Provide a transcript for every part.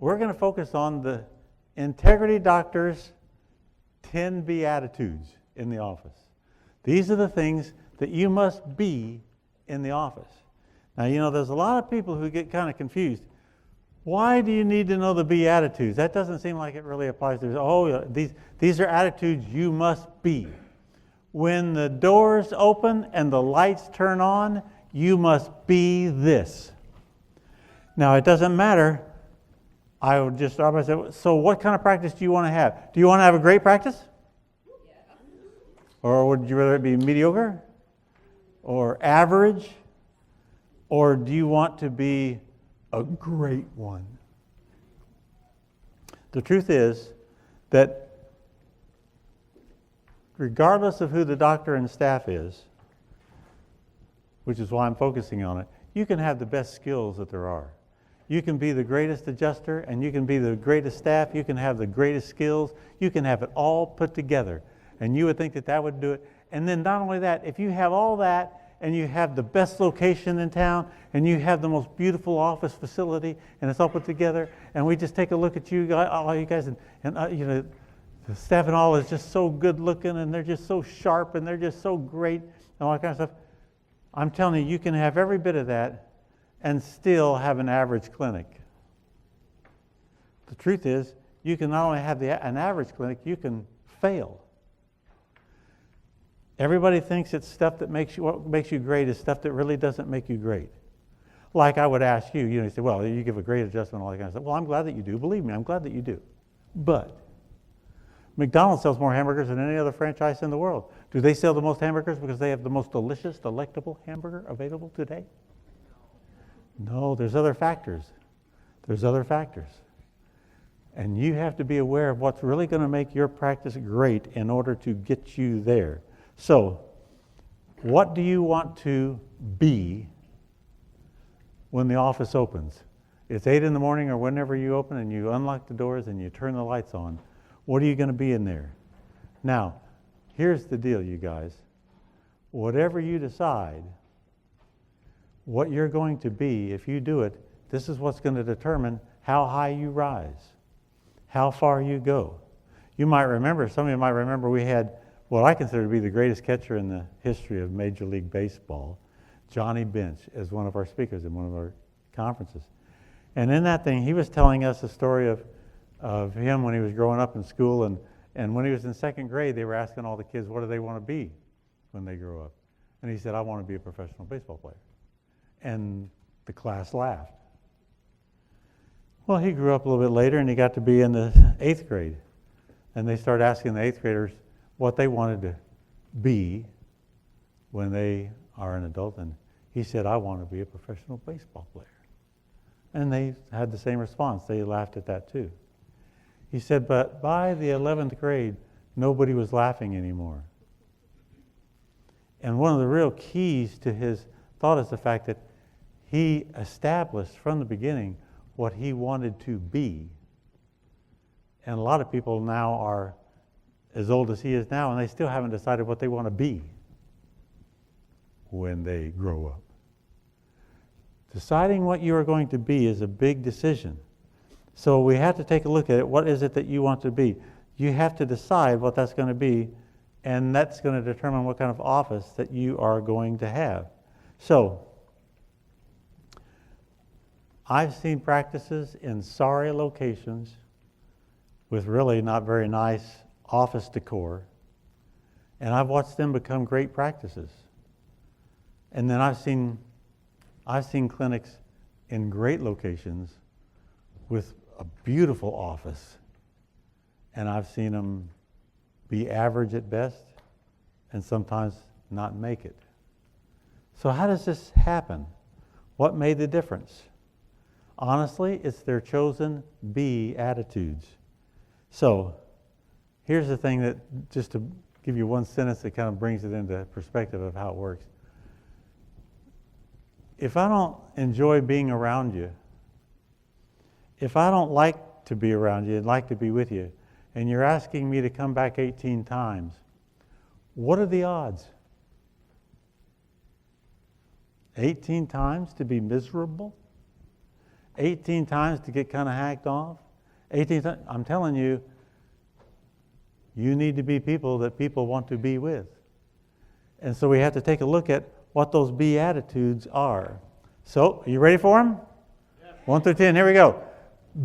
we're going to focus on the integrity doctor's 10 beatitudes in the office. These are the things that you must be in the office. Now, you know, there's a lot of people who get kind of confused. Why do you need to know the beatitudes? That doesn't seem like it really applies to, oh, these are attitudes you must be. When the doors open and the lights turn on, you must be this. Now, it doesn't matter. I would just start by saying, so what kind of practice do you want to have? Do you want to have a great practice? Yeah. Or would you rather it be mediocre? Or average? Or do you want to be a great one? The truth is that regardless of who the doctor and staff is, which is why I'm focusing on it, you can have the best skills that there are. You can be the greatest adjuster, and you can be the greatest staff. You can have the greatest skills. You can have it all put together. And you would think that that would do it. And then not only that, if you have all that, and you have the best location in town, and you have the most beautiful office facility, and it's all put together, and we just take a look at you, all you guys, and you know, the staff and all is just so good looking, and they're just so sharp, and they're just so great, and all that kind of stuff. I'm telling you, you can have every bit of that and still have an average clinic. The truth is, you can not only have an average clinic, you can fail. Everybody thinks it's stuff that what makes you great is stuff that really doesn't make you great. Like I would ask you, you say, well, you give a great adjustment, all that kind of stuff. Well, I'm glad that you do. Believe me, I'm glad that you do. But McDonald's sells more hamburgers than any other franchise in the world. Do they sell the most hamburgers because they have the most delicious, delectable hamburger available today? No, there's other factors. There's other factors. And you have to be aware of what's really going to make your practice great in order to get you there. So, what do you want to be when the office opens? It's 8 in the morning or whenever you open and you unlock the doors and you turn the lights on. What are you going to be in there? Now, here's the deal, you guys. Whatever you decide, what you're going to be, if you do it, this is what's going to determine how high you rise, how far you go. You might remember, some of you might remember, we had what I consider to be the greatest catcher in the history of Major League Baseball, Johnny Bench, as one of our speakers in one of our conferences. And in that thing, he was telling us a story of him when he was growing up in school, and when he was in second grade, they were asking all the kids, what do they want to be when they grow up? And he said, I want to be a professional baseball player. And the class laughed. Well, he grew up a little bit later, and he got to be in the 8th grade. And they started asking the 8th graders what they wanted to be when they are an adult. And he said, I want to be a professional baseball player. And they had the same response. They laughed at that too. He said, but by the 11th grade, nobody was laughing anymore. And one of the real keys to his thought is the fact that he established from the beginning what he wanted to be. And a lot of people now are as old as he is now, and they still haven't decided what they want to be when they grow up. Deciding what you are going to be is a big decision. So we have to take a look at it. What is it that you want to be? You have to decide what that's going to be, and that's going to determine what kind of office that you are going to have. So, I've seen practices in sorry locations with really not very nice office decor, and I've watched them become great practices. And then I've seen clinics in great locations with a beautiful office, and I've seen them be average at best and sometimes not make it. So how does this happen? What made the difference? Honestly, it's their chosen be attitudes. So here's the thing that, just to give you one sentence that kind of brings it into perspective of how it works. If I don't enjoy being around you, if I don't like to be around you and like to be with you, and you're asking me to come back 18 times, what are the odds? 18 times to be miserable? 18 times to get kind of hacked off? 18 times? I'm telling you, you need to be people that people want to be with. And so we have to take a look at what those Beatitudes are. So, are you ready for them? Yeah. 1 through 10, here we go.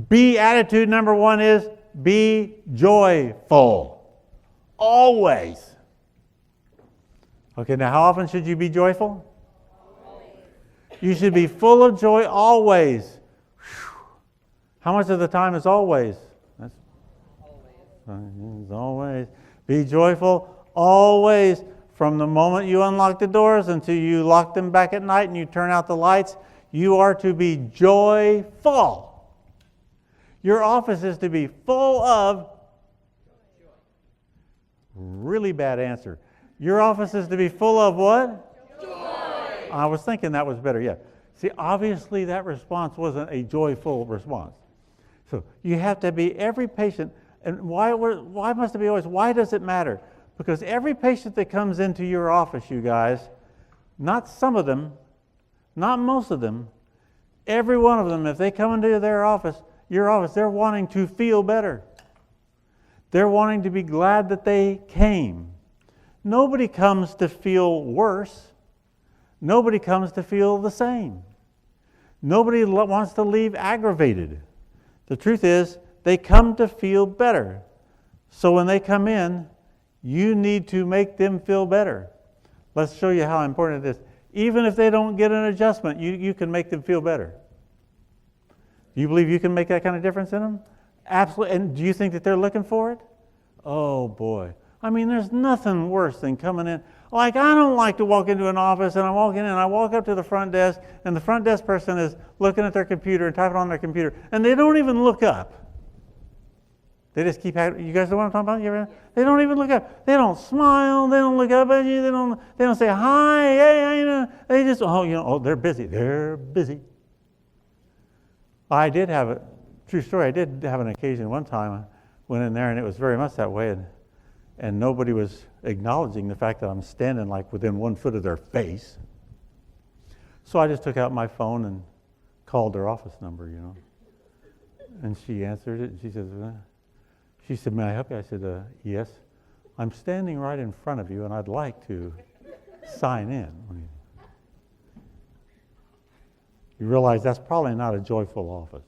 Beatitude number 1 is be joyful. Always. Okay, now how often should you be joyful? Always. You should be full of joy always. Whew. How much of the time is always? That's always. Always. Be joyful always. From the moment you unlock the doors until you lock them back at night and you turn out the lights, you are to be joyful. Your office is to be full of joy. Really bad answer. Your office is to be full of what? Joy. I was thinking that was better, yeah. See, obviously that response wasn't a joyful response. So you have to be every patient. And why must it be always? Why does it matter? Because every patient that comes into your office, you guys, not some of them, not most of them, every one of them, if they come into your office, they're wanting to feel better. They're wanting to be glad that they came. Nobody comes to feel worse. Nobody comes to feel the same. Nobody wants to leave aggravated. The truth is, they come to feel better. So when they come in, you need to make them feel better. Let's show you how important it is. Even if they don't get an adjustment, you can make them feel better. Do you believe you can make that kind of difference in them? Absolutely. And do you think that they're looking for it? Oh, boy. I mean, there's nothing worse than coming in. Like, I don't like to walk into an office, and I walk in, and I walk up to the front desk, and the front desk person is looking at their computer and typing on their computer, and they don't even look up. They just keep, you guys know what I'm talking about? They don't even look up. They don't smile. They don't look up at you. They don't say, hi, hey, you know. They just, they're busy. They're busy. I did have true story, I did have an occasion one time. I went in there and it was very much that way. And nobody was acknowledging the fact that I'm standing like within 1 foot of their face. So I just took out my phone and called their office number, And she answered it and she said, may I help you? I said, yes. I'm standing right in front of you and I'd like to sign in. You realize that's probably not a joyful office.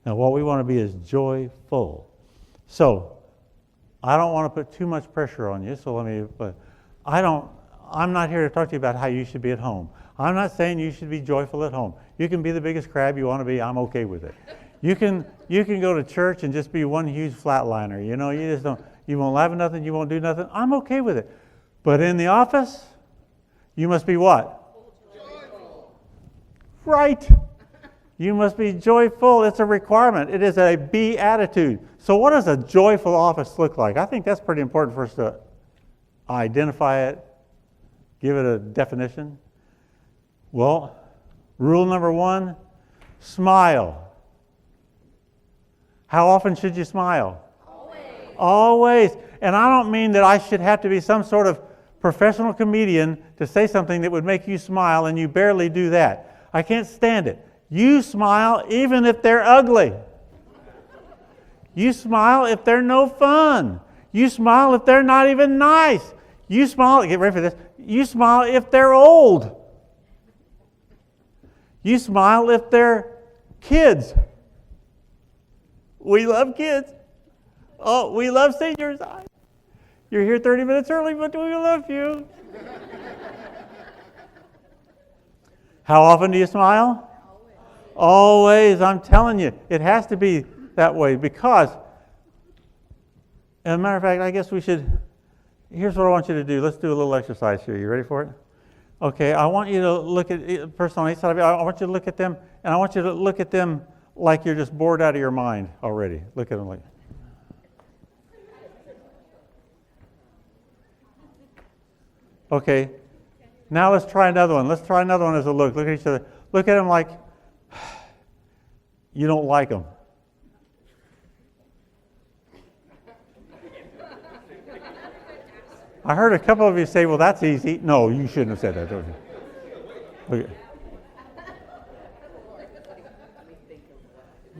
Now what we want to be is joyful. So, I don't want to put too much pressure on you, but I'm not here to talk to you about how you should be at home. I'm not saying you should be joyful at home. You can be the biggest crab you want to be, I'm okay with it. You can go to church and just be one huge flatliner. You won't laugh at nothing, you won't do nothing. I'm okay with it. But in the office, you must be what? Joyful. Right. You must be joyful. It's a requirement. It is a beatitude. So what does a joyful office look like? I think that's pretty important for us to identify it, give it a definition. Well, rule number 1, smile. How often should you smile? Always. Always. And I don't mean that I should have to be some sort of professional comedian to say something that would make you smile, and you barely do that. I can't stand it. You smile even if they're ugly. You smile if they're no fun. You smile if they're not even nice. You smile, get ready for this, you smile if they're old. You smile if they're kids. We love kids. Oh, we love seniors. You're here 30 minutes early, but we love you. How often do you smile? Always. I'm telling you, it has to be that way because, as a matter of fact, I guess we should, here's what I want you to do. Let's do a little exercise here. You ready for it? Okay, I want you to look at a person on each side of you. I want you to look at them, and I want you to look at them like you're just bored out of your mind already. Look at them like. Okay, now let's try another one. Let's try another one as a look. Look at each other. Look at them like you don't like them. I heard a couple of you say, well, that's easy. No, you shouldn't have said that, don't you? Okay.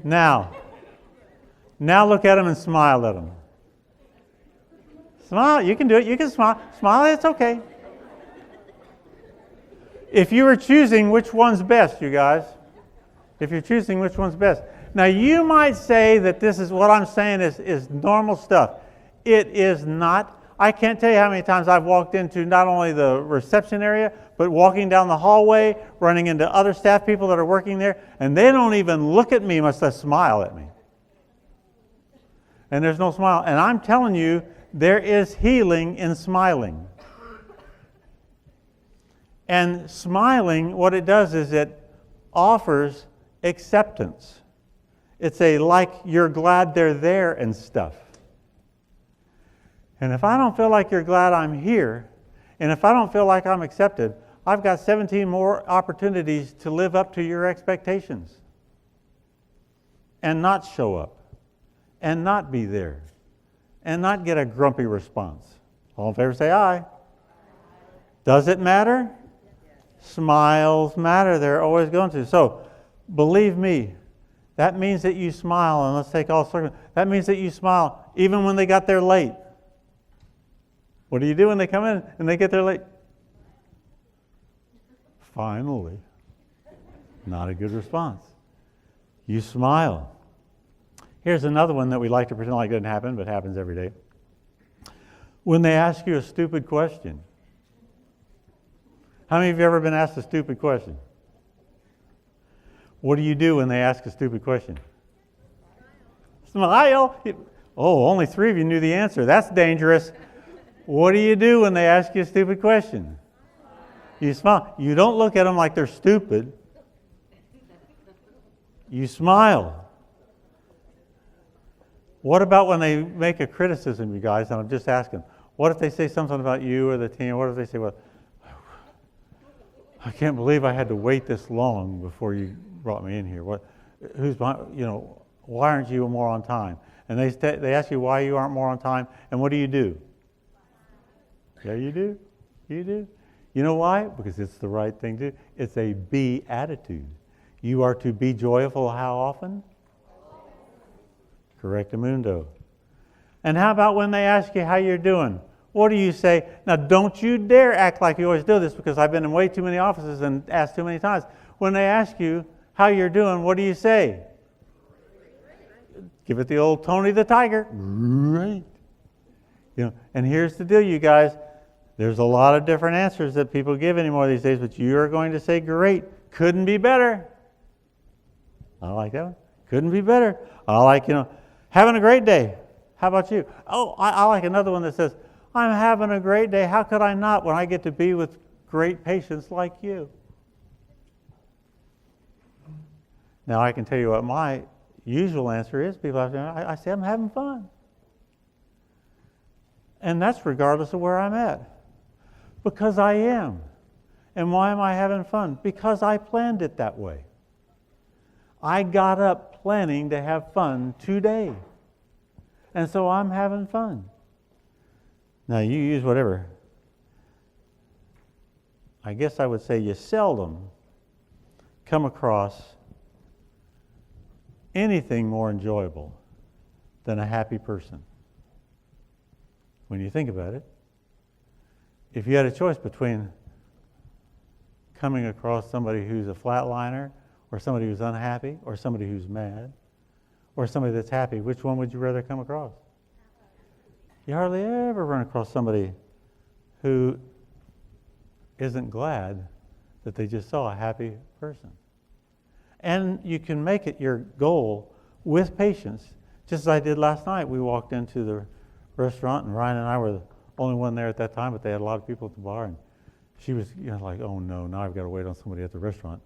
Now look at them and smile at them. Smile. You can do it. You can smile. Smile. It's okay. If you were choosing which one's best, you guys, if you're choosing which one's best. Now, you might say that this is what I'm saying is normal stuff. It is not. I can't tell you how many times I've walked into not only the reception area, but walking down the hallway, running into other staff people that are working there, and they don't even look at me, much less smile at me. And there's no smile. And I'm telling you, there is healing in smiling. And smiling, what it does is it offers acceptance. It's like you're glad they're there and stuff. And if I don't feel like you're glad I'm here, and if I don't feel like I'm accepted, I've got 17 more opportunities to live up to your expectations and not show up and not be there and not get a grumpy response. All in favor say aye. Does it matter? Smiles matter. They're always going to. So, believe me, that means that you smile, and let's take all circumstances. That means that you smile even when they got there late. What do you do when they come in and they get there late? Finally. Not a good response. You smile. Here's another one that we like to pretend like doesn't happen, but happens every day. When they ask you a stupid question. How many of you have ever been asked a stupid question? What do you do when they ask a stupid question? Smile. Oh, only 3 of you knew the answer. That's dangerous. What do you do when they ask you a stupid question? You smile. You don't look at them like they're stupid. You smile. What about when they make a criticism, you guys? And I'm just asking, what if they say something about you or the team? What if they say, well, I can't believe I had to wait this long before you brought me in here. Why aren't you more on time? And they ask you why you aren't more on time, and what do you do? Yeah, you do. You do. You know why? Because it's the right thing to do. It's a be attitude. You are to be joyful how often? Correctamundo. And how about when they ask you how you're doing? What do you say? Now, don't you dare act like you always do this, because I've been in way too many offices and asked too many times. When they ask you how you're doing, what do you say? Give it the old Tony the Tiger. Great. And here's the deal, you guys. There's a lot of different answers that people give anymore these days, but you are going to say, great. Couldn't be better. I like that one. Couldn't be better. I like, having a great day. How about you? Oh, I like another one that says, I'm having a great day. How could I not when I get to be with great patients like you? Now, I can tell you what my usual answer is. People ask me, I say, I'm having fun. And that's regardless of where I'm at. Because I am. And why am I having fun? Because I planned it that way. I got up planning to have fun today. And so I'm having fun. Now, you use whatever. I guess I would say you seldom come across anything more enjoyable than a happy person. When you think about it, if you had a choice between coming across somebody who's a flatliner, or somebody who's unhappy, or somebody who's mad, or somebody that's happy, which one would you rather come across? You hardly ever run across somebody who isn't glad that they just saw a happy person. And you can make it your goal with patience, just as I did last night. We walked into the restaurant, and Ryan and I were the only one there at that time, but they had a lot of people at the bar, and she was like, oh no, now I've got to wait on somebody at the restaurant,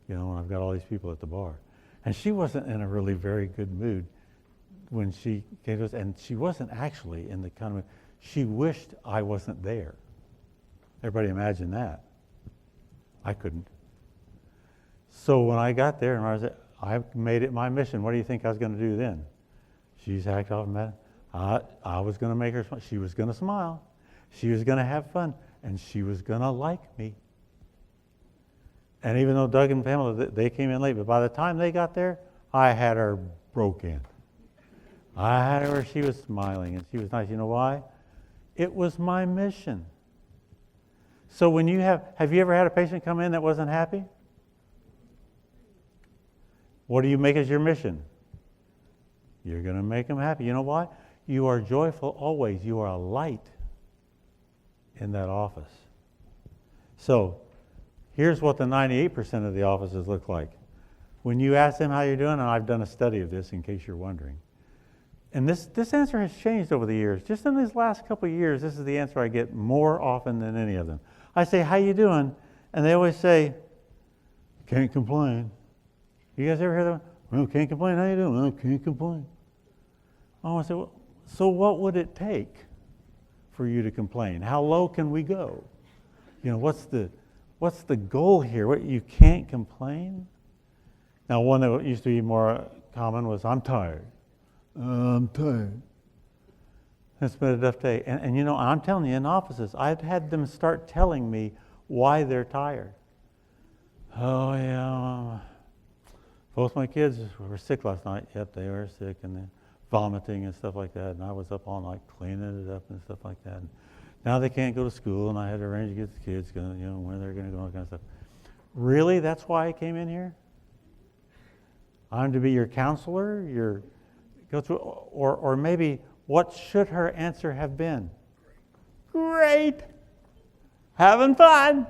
and I've got all these people at the bar. And she wasn't in a really very good mood when she came to us, and she wasn't actually in the kind of mood. She wished I wasn't there. Everybody imagine that. I couldn't. So when I got there, and I made it my mission. What do you think I was going to do then? She's hacked off and mad. I was going to make her smile. She was going to smile. She was going to have fun. And she was going to like me. And even though Doug and Pamela, they came in late, but by the time they got there, I had her broken. I had her where she was smiling and she was nice. You know why? It was my mission. So when you have you ever had a patient come in that wasn't happy? What do you make as your mission? You're going to make them happy. You know why? You are joyful always. You are a light in that office. So here's what the 98% of the offices look like. When you ask them how you're doing, and I've done a study of this in case you're wondering, and this answer has changed over the years. Just in these last couple of years, this is the answer I get more often than any of them. I say, how you doing? And they always say, can't complain. You guys ever hear that? Well, can't complain. How you doing? Well, can't complain. Oh, I say, well, so what would it take for you to complain? How low can we go? You know, what's the goal here? What, you can't complain? Now, one that used to be more common was, I'm tired. I'm tired. It's been a tough day. And you know, I'm telling you, in offices, I've had them start telling me why they're tired. Oh, yeah, both my kids were sick last night. Yep, they were sick, and then vomiting and stuff like that. And I was up all night cleaning it up and stuff like that. And now they can't go to school, and I had to arrange to get the kids going, you know, where they're going to go, all that kind of stuff. Really? That's why I came in here? I'm to be your counselor, go through, or maybe what should her answer have been? Great. Having fun.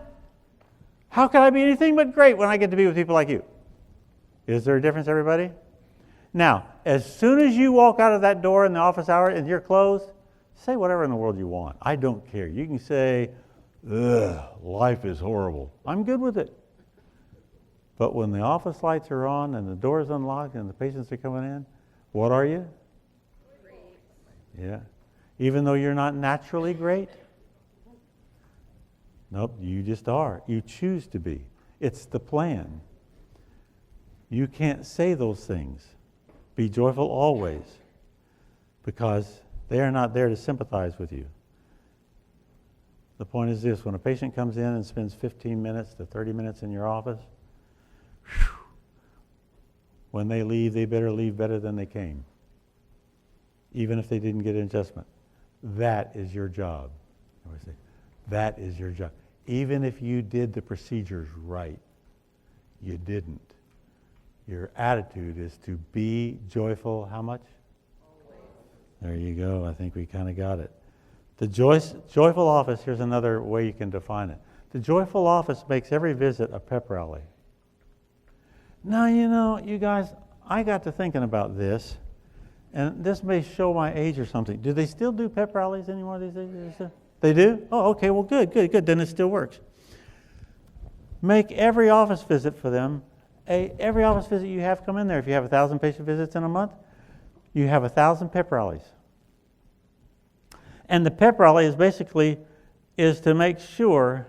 How can I be anything but great when I get to be with people like you? Is there a difference, everybody? Now, as soon as you walk out of that door in the office hour and you're closed, say whatever in the world you want. I don't care. You can say, ugh, life is horrible. I'm good with it. But when the office lights are on and the door's unlocked and the patients are coming in, what are you? Great. Yeah. Even though you're not naturally great? Nope, you just are. You choose to be. It's the plan. You can't say those things. Be joyful always, because they are not there to sympathize with you. The point is this: when a patient comes in and spends 15 minutes to 30 minutes in your office, when they leave, they better leave better than they came, even if they didn't get an adjustment. That is your job. I always say, that is your job. Even if you did the procedures right, you didn't. Your attitude is to be joyful. How much? Always. There you go. I think we kind of got it. The joyful office, here's another way you can define it. The joyful office makes every visit a pep rally. Now, you know, you guys, I got to thinking about this, and this may show my age or something. Do they still do pep rallies anymore these days? They do? Oh, okay, well, good. Then it still works. Make every office visit for them. Every office visit you have come in there, if you have 1,000 patient visits in a month, you have 1,000 pep rallies. And the pep rally is basically to make sure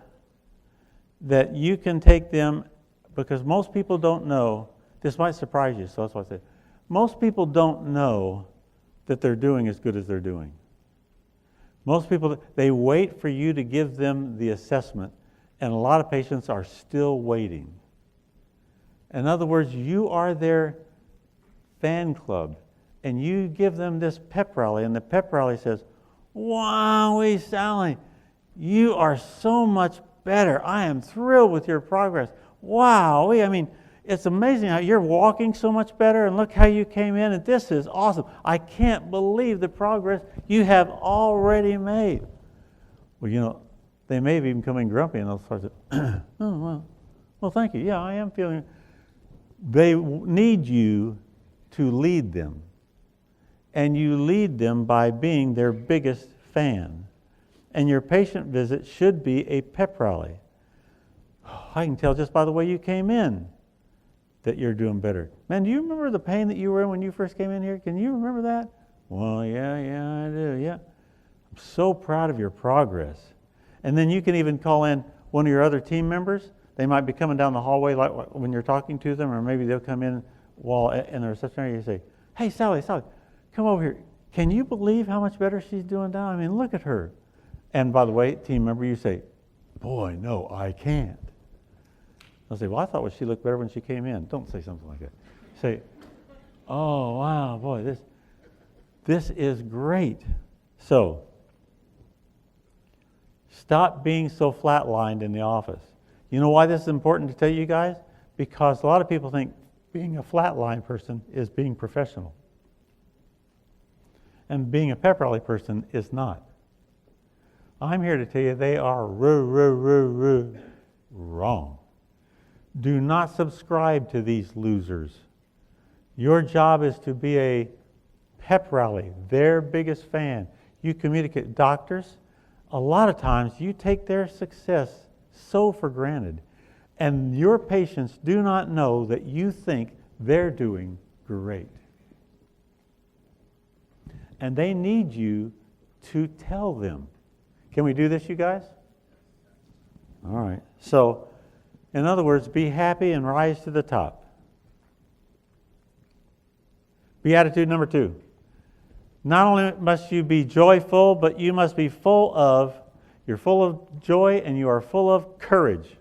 that you can take them, because most people don't know, this might surprise you, so that's why I say, most people don't know that they're doing as good as they're doing. Most people, they wait for you to give them the assessment, and a lot of patients are still waiting. In other words, you are their fan club, and you give them this pep rally, and the pep rally says, wow, Sally, you are so much better. I am thrilled with your progress. Wow, I mean, it's amazing how you're walking so much better, and look how you came in, and this is awesome. I can't believe the progress you have already made. Well, you know, they may be becoming grumpy, and they'll start to, oh, well, thank you. Yeah, I am feeling. They need you to lead them. And you lead them by being their biggest fan. And your patient visit should be a pep rally. I can tell just by the way you came in that you're doing better. Man, do you remember the pain that you were in when you first came in here? Can you remember that? Well, yeah, I do, yeah. I'm so proud of your progress. And then you can even call in one of your other team members. They might be coming down the hallway like when you're talking to them, or maybe they'll come in while in the reception area. You say, hey, Sally, come over here. Can you believe how much better she's doing now? I mean, look at her. And by the way, team member, you say, boy, no, I can't. They'll say, well, I thought she looked better when she came in. Don't say something like that. Say, Oh, wow, boy, this is great. So, stop being so flatlined in the office. You know why this is important to tell you guys? Because a lot of people think being a flatline person is being professional. And being a pep rally person is not. I'm here to tell you they are wrong. Do not subscribe to these losers. Your job is to be a pep rally, their biggest fan. You communicate. Doctors, a lot of times you take their success so for granted, and your patients do not know that you think they're doing great. And they need you to tell them. Can we do this, you guys? All right. So, in other words, be happy and rise to the top. Beatitude number 2. Not only must you be joyful, but you must be you're full of joy and you are full of courage.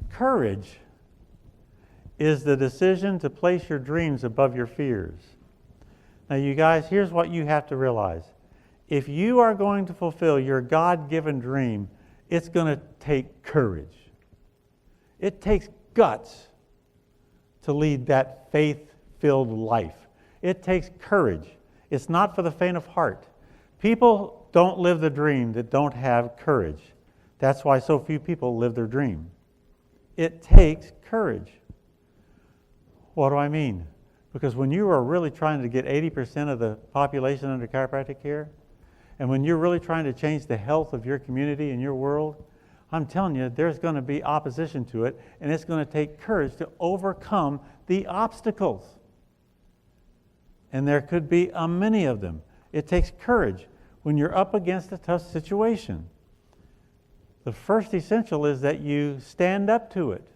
Courage is the decision to place your dreams above your fears. Now, you guys, here's what you have to realize. If you are going to fulfill your God-given dream, it's going to take courage. It takes guts to lead that faith-filled life. It takes courage. It's not for the faint of heart. People don't live the dream that don't have courage. That's why so few people live their dream. It takes courage. What do I mean? Because when you are really trying to get 80% of the population under chiropractic care, and when you're really trying to change the health of your community and your world, I'm telling you, there's going to be opposition to it, and it's going to take courage to overcome the obstacles. And there could be many of them. It takes courage when you're up against a tough situation. The first essential is that you stand up to it.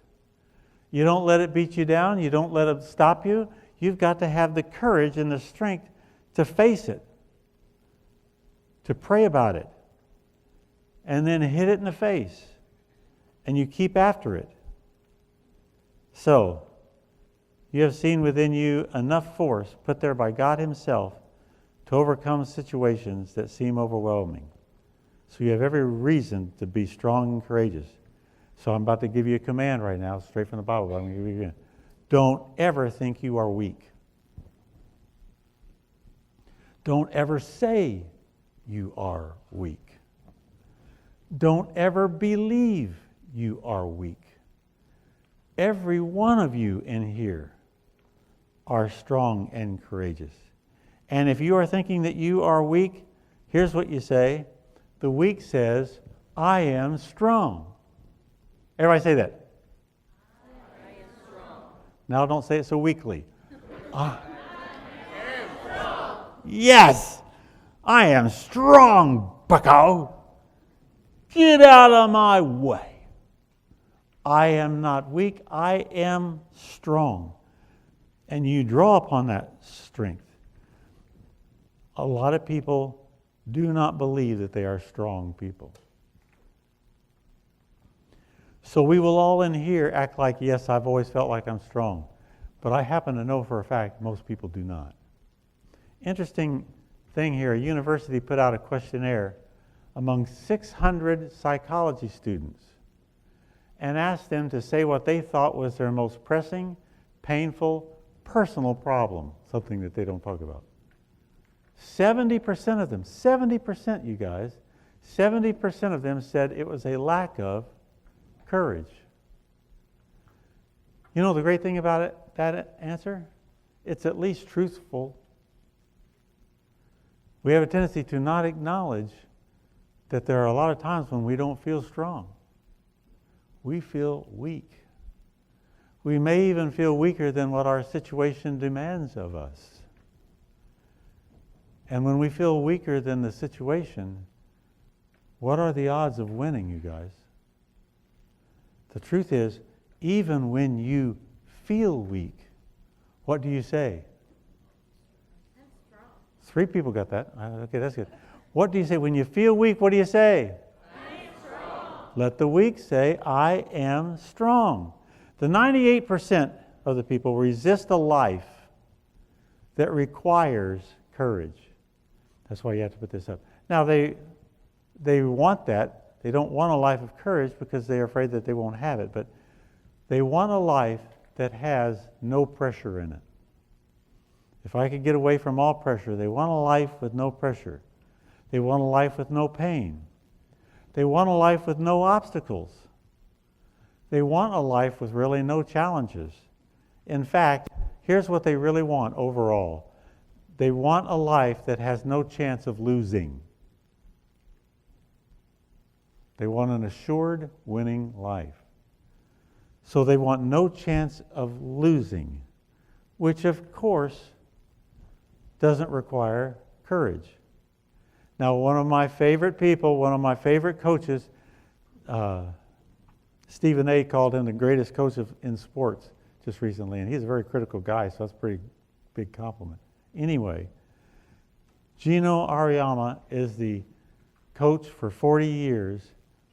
You don't let it beat you down. You don't let it stop you. You've got to have the courage and the strength to face it, to pray about it, and then hit it in the face. And you keep after it. So, you have seen within you enough force put there by God Himself to overcome situations that seem overwhelming. So you have every reason to be strong and courageous. So I'm about to give you a command right now, straight from the Bible, but I'm going to give you again. Don't ever think you are weak. Don't ever say you are weak. Don't ever believe you are weak. Every one of you in here are strong and courageous. And if you are thinking that you are weak, here's what you say. The weak says, I am strong. Everybody say that. I am strong. Now don't say it so weakly. I am strong. Yes, I am strong, bucko. Get out of my way. I am not weak, I am strong. And you draw upon that strength. A lot of people do not believe that they are strong people. So we will all in here act like, yes, I've always felt like I'm strong. But I happen to know for a fact most people do not. Interesting thing here, a university put out a questionnaire among 600 psychology students and asked them to say what they thought was their most pressing, painful, personal problem, something that they don't talk about. 70% of them, 70% you guys, 70% of them said it was a lack of courage. You know the great thing about it, that answer? It's at least truthful. We have a tendency to not acknowledge that there are a lot of times when we don't feel strong. We feel weak. We may even feel weaker than what our situation demands of us. And when we feel weaker than the situation, what are the odds of winning, you guys? The truth is, even when you feel weak, what do you say? I'm strong. 3 people got that. Okay, that's good. What do you say? When you feel weak, what do you say? I am strong. Let the weak say, I am strong. The 98% of the people resist a life that requires courage. That's why you have to put this up. Now, they want that. They don't want a life of courage because they're afraid that they won't have it. But they want a life that has no pressure in it. If I could get away from all pressure, they want a life with no pressure. They want a life with no pain. They want a life with no obstacles. They want a life with really no challenges. In fact, here's what they really want overall. They want a life that has no chance of losing. They want an assured winning life. So they want no chance of losing, which of course doesn't require courage. Now, one of my favorite people, one of my favorite coaches, Stephen A. called him the greatest coach in sports just recently, and he's a very critical guy, so that's a pretty big compliment. Anyway, Gino Auriemma is the coach for 40 years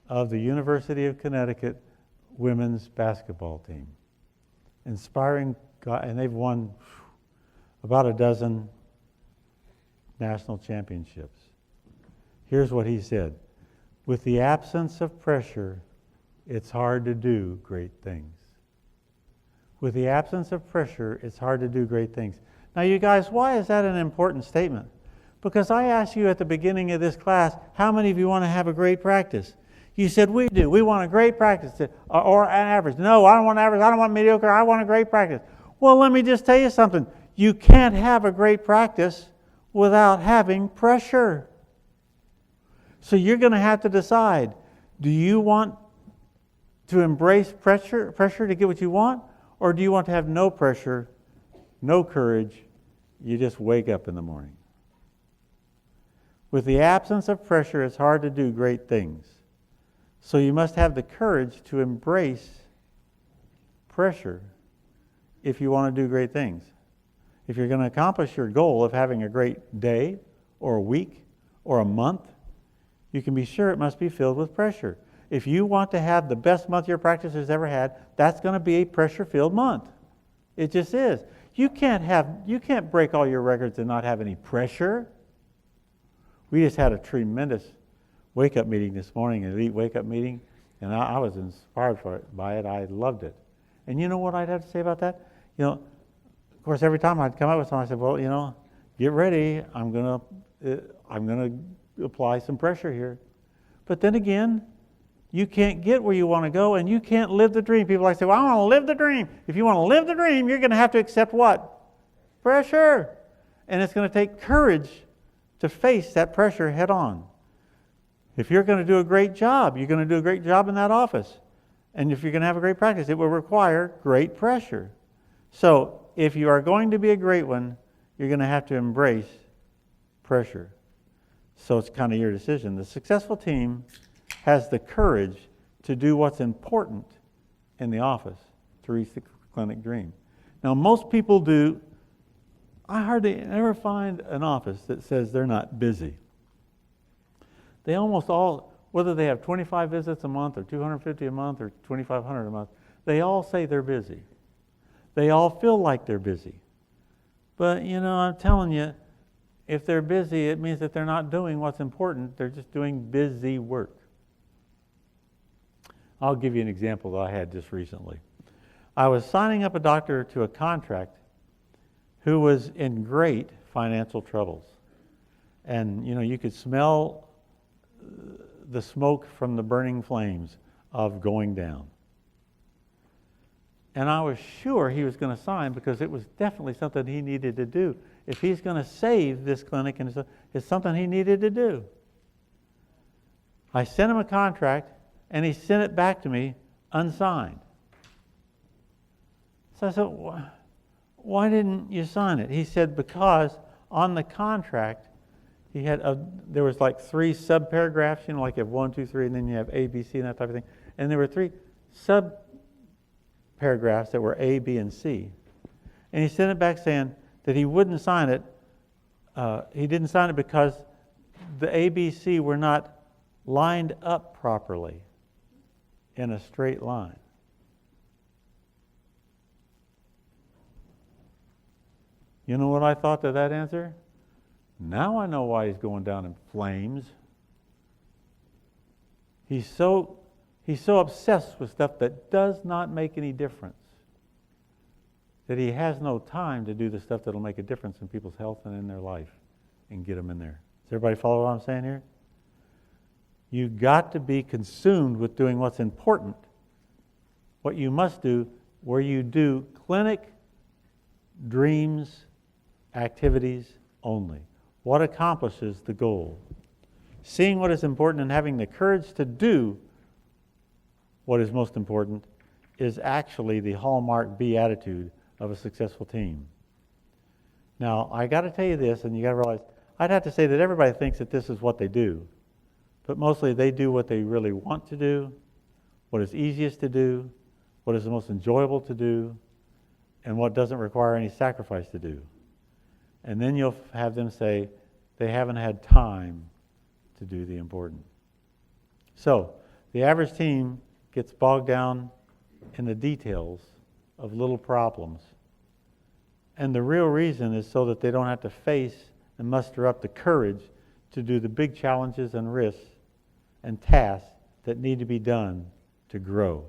of the University of Connecticut women's basketball team. Inspiring guy, and they've won about a dozen national championships. Here's what he said: with the absence of pressure, it's hard to do great things. With the absence of pressure, it's hard to do great things. Now, you guys, why is that an important statement? Because I asked you at the beginning of this class, how many of you want to have a great practice? You said, we do. We want a great practice, or an average. No, I don't want average. I don't want mediocre. I want a great practice. Well, let me just tell you something. You can't have a great practice without having pressure. So you're going to have to decide, do you want to embrace pressure to get what you want? Or do you want to have no pressure, no courage, you just wake up in the morning? With the absence of pressure, it's hard to do great things. So you must have the courage to embrace pressure if you want to do great things. If you're going to accomplish your goal of having a great day or a week or a month, you can be sure it must be filled with pressure. If you want to have the best month your practice has ever had, that's going to be a pressure-filled month. It just is. You can't break all your records and not have any pressure. We just had a tremendous wake-up meeting this morning, an elite wake-up meeting, and I was inspired by it. I loved it. And you know what I'd have to say about that? Of course, every time I'd come up with something, I said, well, get ready. I'm going to apply some pressure here. But then again, you can't get where you want to go, and you can't live the dream. People say, well, I want to live the dream. If you want to live the dream, you're going to have to accept what? Pressure. And it's going to take courage to face that pressure head on. If you're going to do a great job, you're going to do a great job in that office. And if you're going to have a great practice, it will require great pressure. So if you are going to be a great one, you're going to have to embrace pressure. So it's kind of your decision. The successful team has the courage to do what's important in the office to reach the clinic dream. Now, most people do. I hardly ever find an office that says they're not busy. They almost all, whether they have 25 visits a month or 250 a month or 2,500 a month, they all say they're busy. They all feel like they're busy. But, I'm telling you, if they're busy, it means that they're not doing what's important. They're just doing busy work. I'll give you an example that I had just recently. I was signing up a doctor to a contract who was in great financial troubles. And, you could smell the smoke from the burning flames of going down. And I was sure he was going to sign because it was definitely something he needed to do. If he's going to save this clinic, and it's something he needed to do. I sent him a contract, and he sent it back to me unsigned. So I said, why didn't you sign it? He said, because on the contract, he had there was like 3 sub-paragraphs, like you have 1, 2, 3, and then you have A, B, C, and that type of thing. And there were 3 sub-paragraphs that were A, B, and C. And he sent it back saying that he wouldn't sign it. He didn't sign it because the A, B, C were not lined up properly in a straight line. You know what I thought to that answer? Now I know why he's going down in flames. He's so obsessed with stuff that does not make any difference that he has no time to do the stuff that will make a difference in people's health and in their life and get them in there. Does everybody follow what I'm saying here? You've got to be consumed with doing what's important. What you must do, where you do clinic, dreams, activities only. What accomplishes the goal? Seeing what is important and having the courage to do what is most important is actually the hallmark B attitude of a successful team. Now, I got to tell you this, and you got to realize, I'd have to say that everybody thinks that this is what they do, but mostly they do what they really want to do, what is easiest to do, what is the most enjoyable to do, and what doesn't require any sacrifice to do. And then you'll have them say they haven't had time to do the important. So, the average team gets bogged down in the details of little problems. And the real reason is so that they don't have to face and muster up the courage to do the big challenges and risks and tasks that need to be done to grow.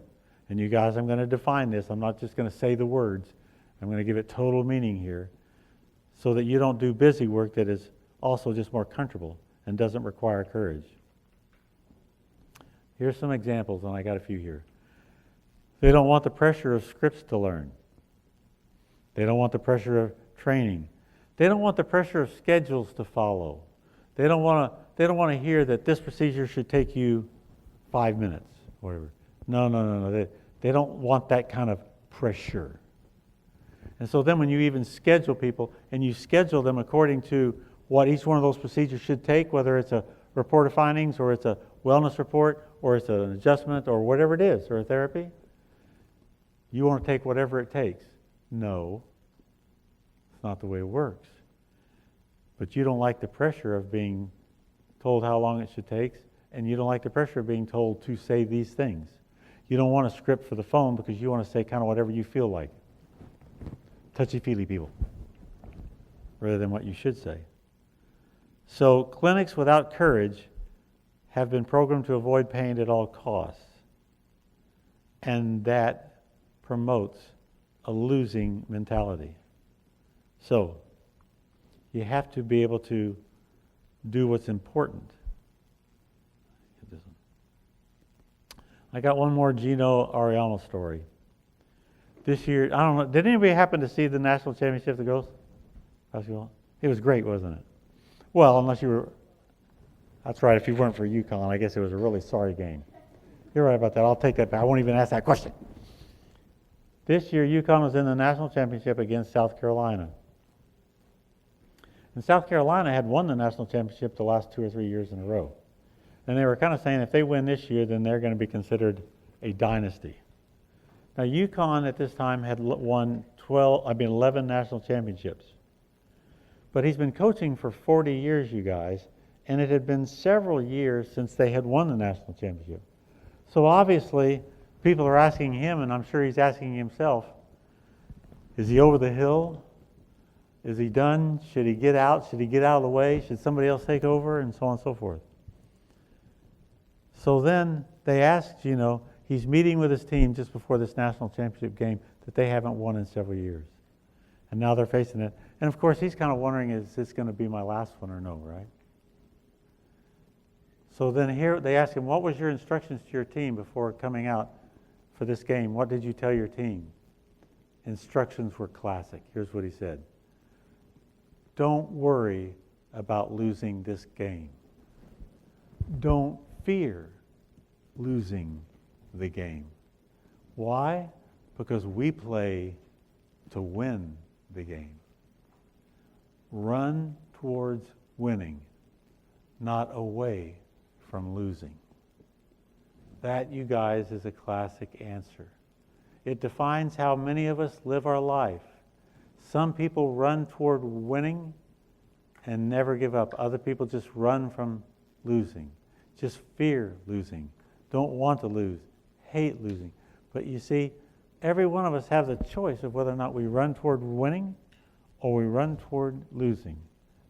And you guys, I'm going to define this. I'm not just going to say the words. I'm going to give it total meaning here so that you don't do busy work that is also just more comfortable and doesn't require courage. Here's some examples, and I got a few here. They don't want the pressure of scripts to learn. They don't want the pressure of training. They don't want the pressure of schedules to follow. They don't want to hear that this procedure should take you 5 minutes, whatever. No. They don't want that kind of pressure. And so then when you even schedule people, and you schedule them according to what each one of those procedures should take, whether it's a report of findings, or it's a wellness report, or it's an adjustment, or whatever it is, or a therapy, you want to take whatever it takes. No, it's not the way it works. But you don't like the pressure of being told how long it should take, and you don't like the pressure of being told to say these things. You don't want a script for the phone because you want to say kind of whatever you feel like. Touchy-feely people, rather than what you should say. So clinics without courage have been programmed to avoid pain at all costs. And that promotes a losing mentality. So you have to be able to do what's important. Get this one. I got one more Gino Ariano story. This year, I don't know, did anybody happen to see the national championship of the girls basketball? It was great, wasn't it? Well, unless you were, that's right, if you weren't for UConn, I guess it was a really sorry game. You're right about that. I'll take that back. I won't even ask that question. This year, UConn was in the national championship against South Carolina. And South Carolina had won the national championship the last 2 or 3 years in a row. And they were kind of saying if they win this year, then they're going to be considered a dynasty. Now, UConn at this time had won 11 national championships. But he's been coaching for 40 years, you guys, and it had been several years since they had won the national championship. So obviously, people are asking him, and I'm sure he's asking himself, is he over the hill? Is he done? Should he get out? Should he get out of the way? Should somebody else take over? And so on and so forth. So then they asked, he's meeting with his team just before this national championship game that they haven't won in several years. And now they're facing it. And of course, he's kind of wondering, is this going to be my last one or no, right? So then here they ask him, what was your instructions to your team before coming out for this game? What did you tell your team? Instructions were classic. Here's what he said. Don't worry about losing this game. Don't fear losing the game. Why? Because we play to win the game. Run towards winning, not away from losing. That, you guys, is a classic answer. It defines how many of us live our life. Some people run toward winning and never give up. Other people just run from losing, just fear losing, don't want to lose, hate losing. But you see, every one of us has a choice of whether or not we run toward winning or we run toward losing?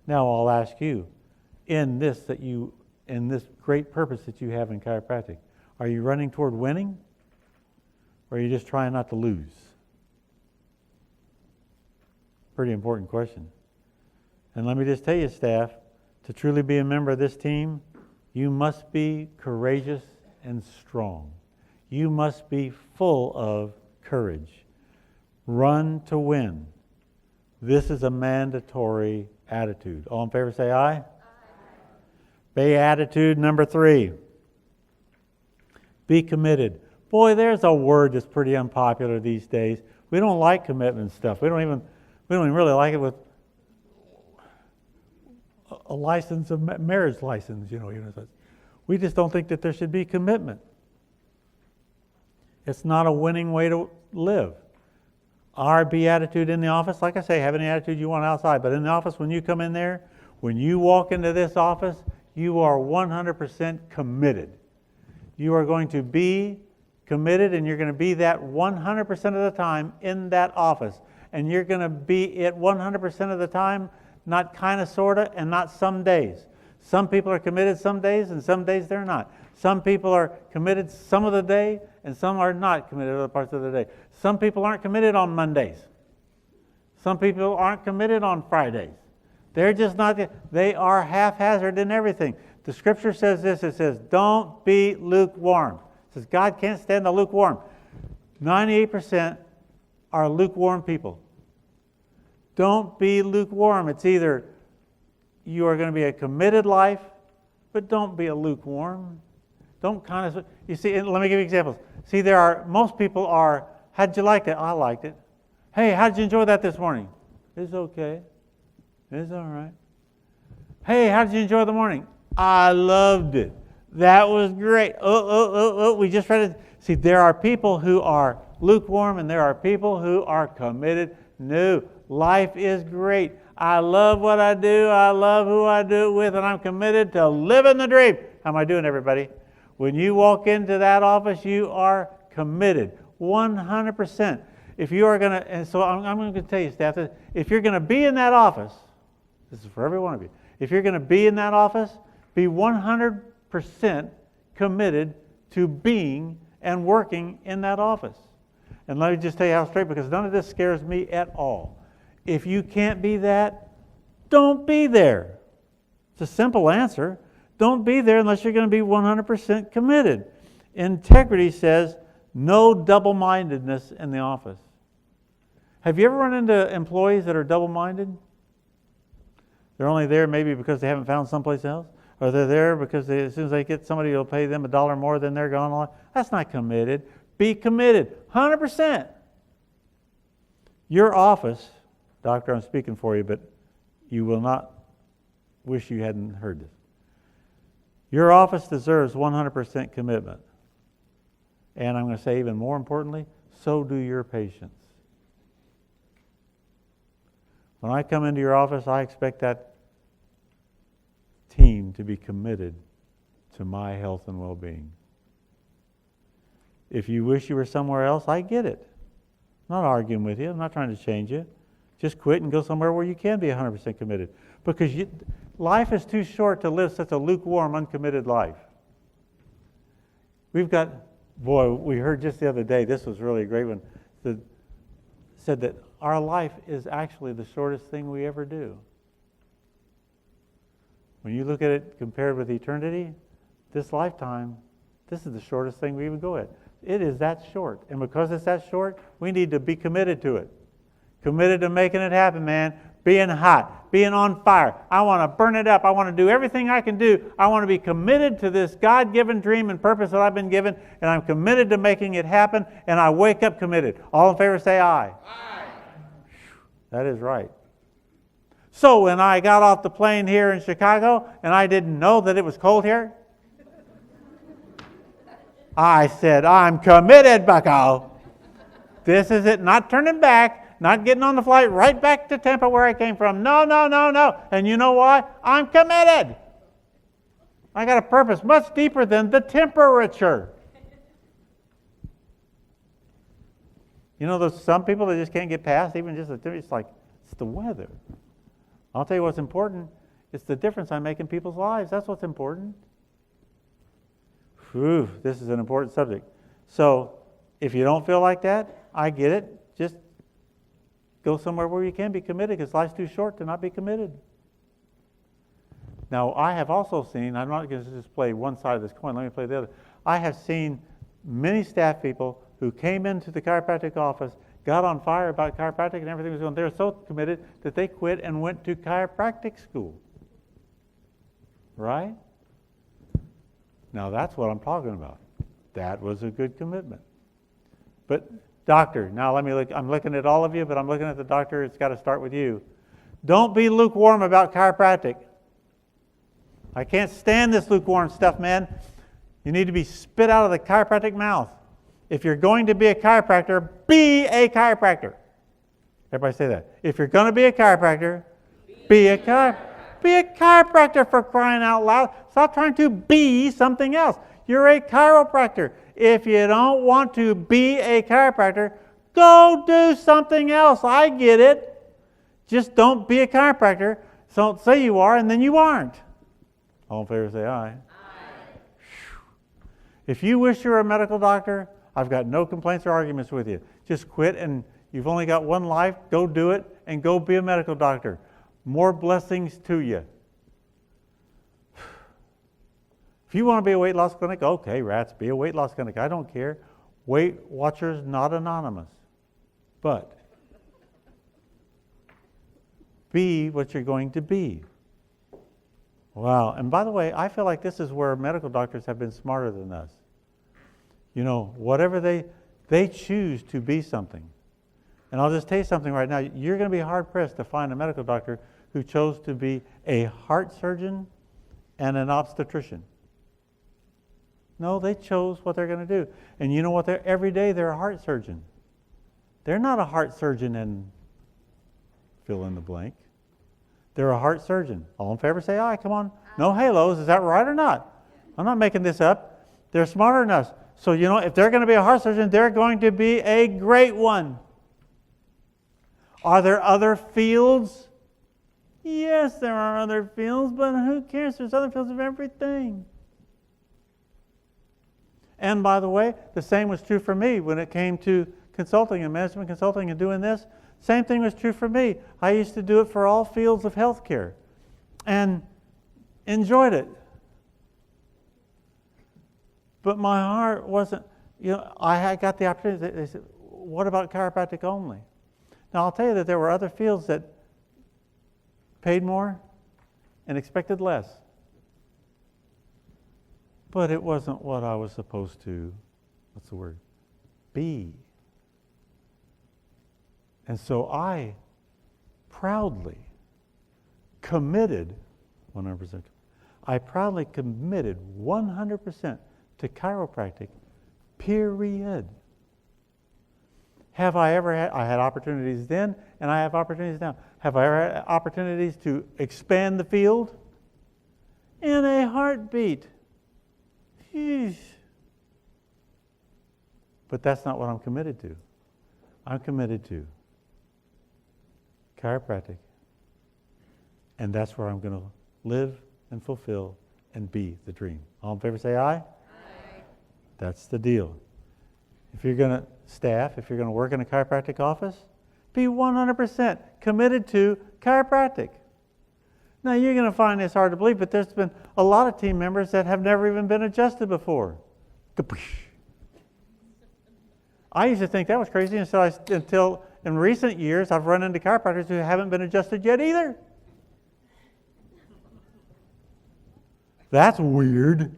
Now I'll ask you, in this great purpose that you have in chiropractic, are you running toward winning, or are you just trying not to lose? Pretty important question. And let me just tell you, staff, to truly be a member of this team, you must be courageous and strong. You must be full of courage. Run to win. This is a mandatory attitude. All in favor say aye. Aye. Beatitude number 3. Be committed. Boy, there's a word that's pretty unpopular these days. We don't like commitment stuff. We don't even really like it with a license, a marriage license, we just don't think that there should be commitment. It's not a winning way to live. Our beatitude in the office, like I say, have any attitude you want outside, but in the office, when you come in there, when you walk into this office, you are 100% committed. You are going to be committed, and you're going to be that 100% of the time in that office. And you're going to be it 100% of the time, not kind of, sort of, and not some days. Some people are committed some days, and some days they're not. Some people are committed some of the day, and some are not committed other parts of the day. Some people aren't committed on Mondays. Some people aren't committed on Fridays. They're just not, they are haphazard in everything. The scripture says this, it says, don't be lukewarm. It says God can't stand the lukewarm. 98% are lukewarm people. Don't be lukewarm. It's either you are going to be a committed life, but don't be a lukewarm. Don't kind of, you see, let me give you examples. See, most people are, how'd you like that? I liked it. Hey, how'd you enjoy that this morning? It's okay. It's all right. Hey, how did you enjoy the morning? I loved it. That was great. We just read it. See, there are people who are lukewarm, and there are people who are committed. No, life is great. I love what I do. I love who I do it with, and I'm committed to living the dream. How am I doing, everybody? When you walk into that office, you are committed, 100%. If you are going to, and so I'm going to tell you, staff, that if you're going to be in that office, this is for every one of you. If you're going to be in that office, be 100% committed to being and working in that office. And let me just tell you how straight, because none of this scares me at all. If you can't be that, don't be there. It's a simple answer. Don't be there unless you're going to be 100% committed. Integrity says no double-mindedness in the office. Have you ever run into employees that are double-minded? They're only there maybe because they haven't found someplace else, or they're there because as soon as they get somebody who'll pay them $1 more, then they're gone. That's not committed. Be committed, 100%. Your office, doctor, I'm speaking for you, but you will not wish you hadn't heard this. Your office deserves 100% commitment. And I'm going to say even more importantly, so do your patients. When I come into your office, I expect that team to be committed to my health and well-being. If you wish you were somewhere else, I get it. I'm not arguing with you. I'm not trying to change you. Just quit and go somewhere where you can be 100% committed. Because life is too short to live such a lukewarm, uncommitted life. We heard just the other day, this was really a great one, that said that our life is actually the shortest thing we ever do. When you look at it compared with eternity, this lifetime, this is the shortest thing we even go at. It is that short. And because it's that short, we need to be committed to it. Committed to making it happen, man. Being hot, being on fire. I want to burn it up. I want to do everything I can do. I want to be committed to this God-given dream and purpose that I've been given, and I'm committed to making it happen, and I wake up committed. All in favor say aye. Aye. That is right. So when I got off the plane here in Chicago, and I didn't know that it was cold here, I said, I'm committed, bucko. This is it, not turning back, not getting on the flight right back to Tampa where I came from. No. And you know why? I'm committed. I got a purpose much deeper than the temperature. You know, there's some people that just can't get past even just it's like It's the weather. I'll tell you what's important. It's the difference I make in people's lives. That's what's important. Whew, this is an important subject. So, if you don't feel like that, I get it. Just go somewhere where you can be committed, because life's too short to not be committed. Now, I have also seen, I'm not going to just play one side of this coin, let me play the other. I have seen many staff people who came into the chiropractic office, got on fire about chiropractic and everything was going. They were so committed that they quit and went to chiropractic school. Right? Now that's what I'm talking about. That was a good commitment. But doctor, now let me look. I'm looking at all of you, but I'm looking at the doctor. It's got to start with you. Don't be lukewarm about chiropractic. I can't stand this lukewarm stuff, man. You need to be spit out of the chiropractic mouth. If you're going to be a chiropractor, be a chiropractor. Everybody say that. If you're going to be a chiropractor, be a chiropractor. Be a chiropractor, for crying out loud. Stop trying to be something else. You're a chiropractor. If you don't want to be a chiropractor, go do something else. I get it. Just don't be a chiropractor. So don't say you are and then you aren't. All in favor say aye. Aye. If you wish you were a medical doctor, I've got no complaints or arguments with you. Just quit, and you've only got one life. Go do it and go be a medical doctor. More blessings to you. If you want to be a weight loss clinic, okay, rats, be a weight loss clinic. I don't care. Weight Watchers not anonymous. But be what you're going to be. Wow. And by the way, I feel like this is where medical doctors have been smarter than us. You know, whatever they choose to be something. And I'll just tell you something right now. You're going to be hard-pressed to find a medical doctor who chose to be a heart surgeon and an obstetrician. No, they chose what they're going to do. And you know what? Every day they're a heart surgeon. They're not a heart surgeon and fill in the blank. They're a heart surgeon. All in favor say aye. Come on. No halos. Is that right or not? I'm not making this up. They're smarter than us. So, you know, if they're going to be a heart surgeon, they're going to be a great one. Are there other fields? Yes, there are other fields, but who cares? There's other fields of everything. And by the way, the same was true for me when it came to consulting and management consulting and doing this. Same thing was true for me. I used to do it for all fields of healthcare and enjoyed it. But my heart wasn't, you know, I got the opportunity. They said, what about chiropractic only? Now, I'll tell you that there were other fields that paid more and expected less. But it wasn't what I was supposed to, be. And so I proudly committed 100%. I proudly committed 100% to chiropractic, period. Have I ever had, I had opportunities then, and I have opportunities now. Have I ever had opportunities to expand the field? In a heartbeat. Jeez. But that's not what I'm committed to. I'm committed to chiropractic. And that's where I'm going to live and fulfill and be the dream. All in favor say aye? Aye. That's the deal. If you're going to staff, if you're going to work in a chiropractic office, be 100% committed to chiropractic. Now, you're going to find this hard to believe, but there's been a lot of team members that have never even been adjusted before. I used to think that was crazy until in recent years I've run into chiropractors who haven't been adjusted yet either. That's weird.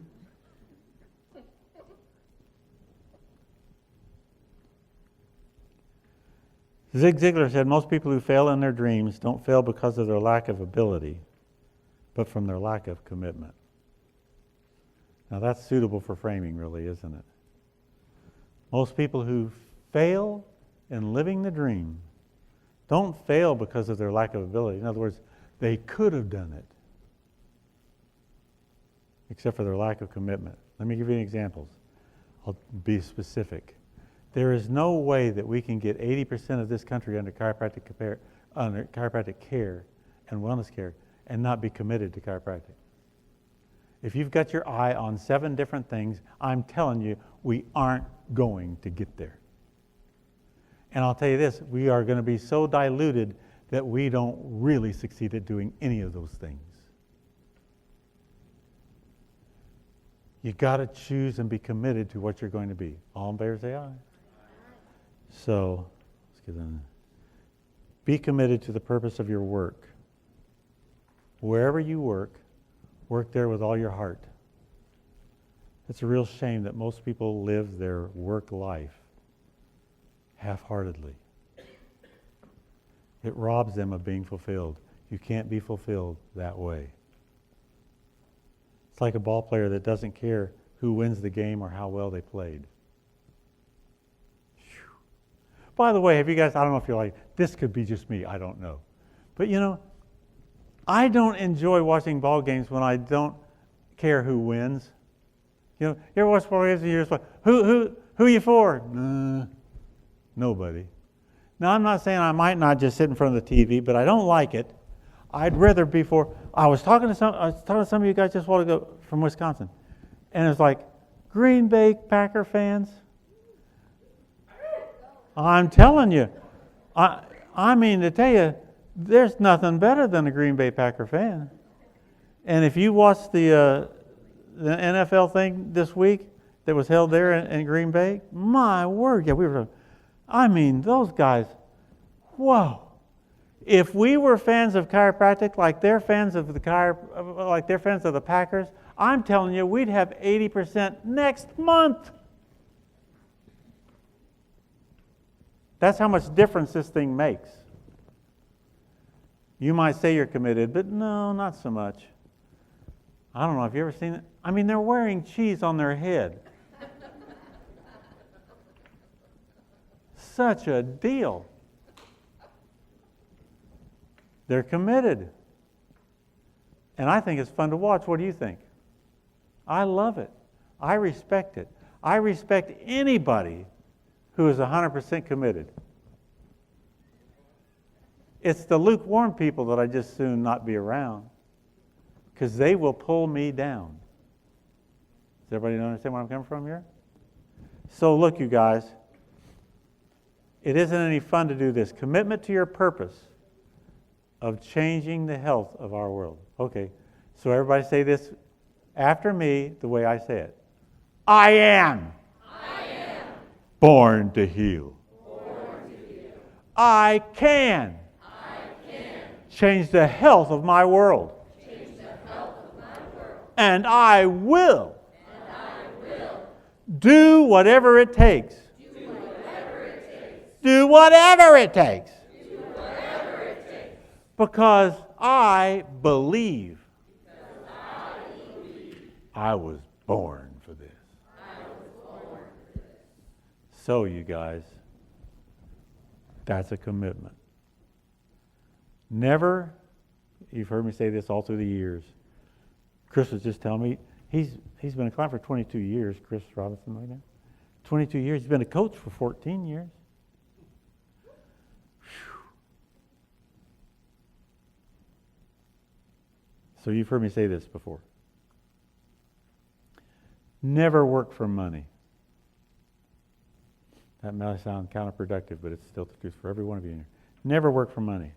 Zig Ziglar said most people who fail in their dreams don't fail because of their lack of ability, but from their lack of commitment. Now that's suitable for framing, really, isn't it? Most people who fail in living the dream don't fail because of their lack of ability. In other words, they could have done it, except for their lack of commitment. Let me give you examples. I'll be specific. There is no way that we can get 80% of this country under chiropractic under chiropractic care and wellness care and not be committed to chiropractic. If you've got your eye on 7 different things, I'm telling you, we aren't going to get there. And I'll tell you this, we are going to be so diluted that we don't really succeed at doing any of those things. You got to choose and be committed to what you're going to be. All in favor say aye. So, let's get on. Be committed to the purpose of your work. Wherever you work there with all your heart. It's a real shame that most people live their work life half-heartedly. It robs them of being fulfilled. You can't be fulfilled that way. It's like a ball player that doesn't care who wins the game or how well they played. Whew. By the way, have you guys, I don't know if you're like, this could be just me, I don't know. But you know, I don't enjoy watching ball games when I don't care who wins. You know, you ever watch ball games and you're just like, who are you for? Nobody. Now, I'm not saying I might not just sit in front of the TV, but I don't like it. I'd rather be for. I was talking to some of you guys just a while ago from Wisconsin, and it's like Green Bay Packer fans. I'm telling you, I mean to tell you, there's nothing better than a Green Bay Packer fan. And if you watch the NFL thing this week that was held there in Green Bay, my word, yeah, I mean, those guys, whoa. If we were fans of chiropractic like they're fans of the Packers, I'm telling you, we'd have 80% next month. That's how much difference this thing makes. You might say you're committed, but no, not so much. I don't know, have you ever seen it? I mean, they're wearing cheese on their head. Such a deal. They're committed. And I think it's fun to watch. What do you think? I love it. I respect it. I respect anybody who is 100% committed. It's the lukewarm people that I just soon not be around, because they will pull me down. Does everybody understand where I'm coming from here? So look, you guys, it isn't any fun to do this. Commitment to your purpose of changing the health of our world. Okay, so everybody say this after me the way I say it. I am born to heal. I can change the health of my world. And I will do whatever it takes. Do whatever it takes. Because I believe. I was born for this. So, you guys, that's a commitment. Never, you've heard me say this all through the years. Chris was just telling me, he's been a client for 22 years, Chris Robinson right now. 22 years. He's been a coach for 14 years. So you've heard me say this before. Never work for money. That may sound counterproductive, but it's still the truth for every one of you here. Never work for money.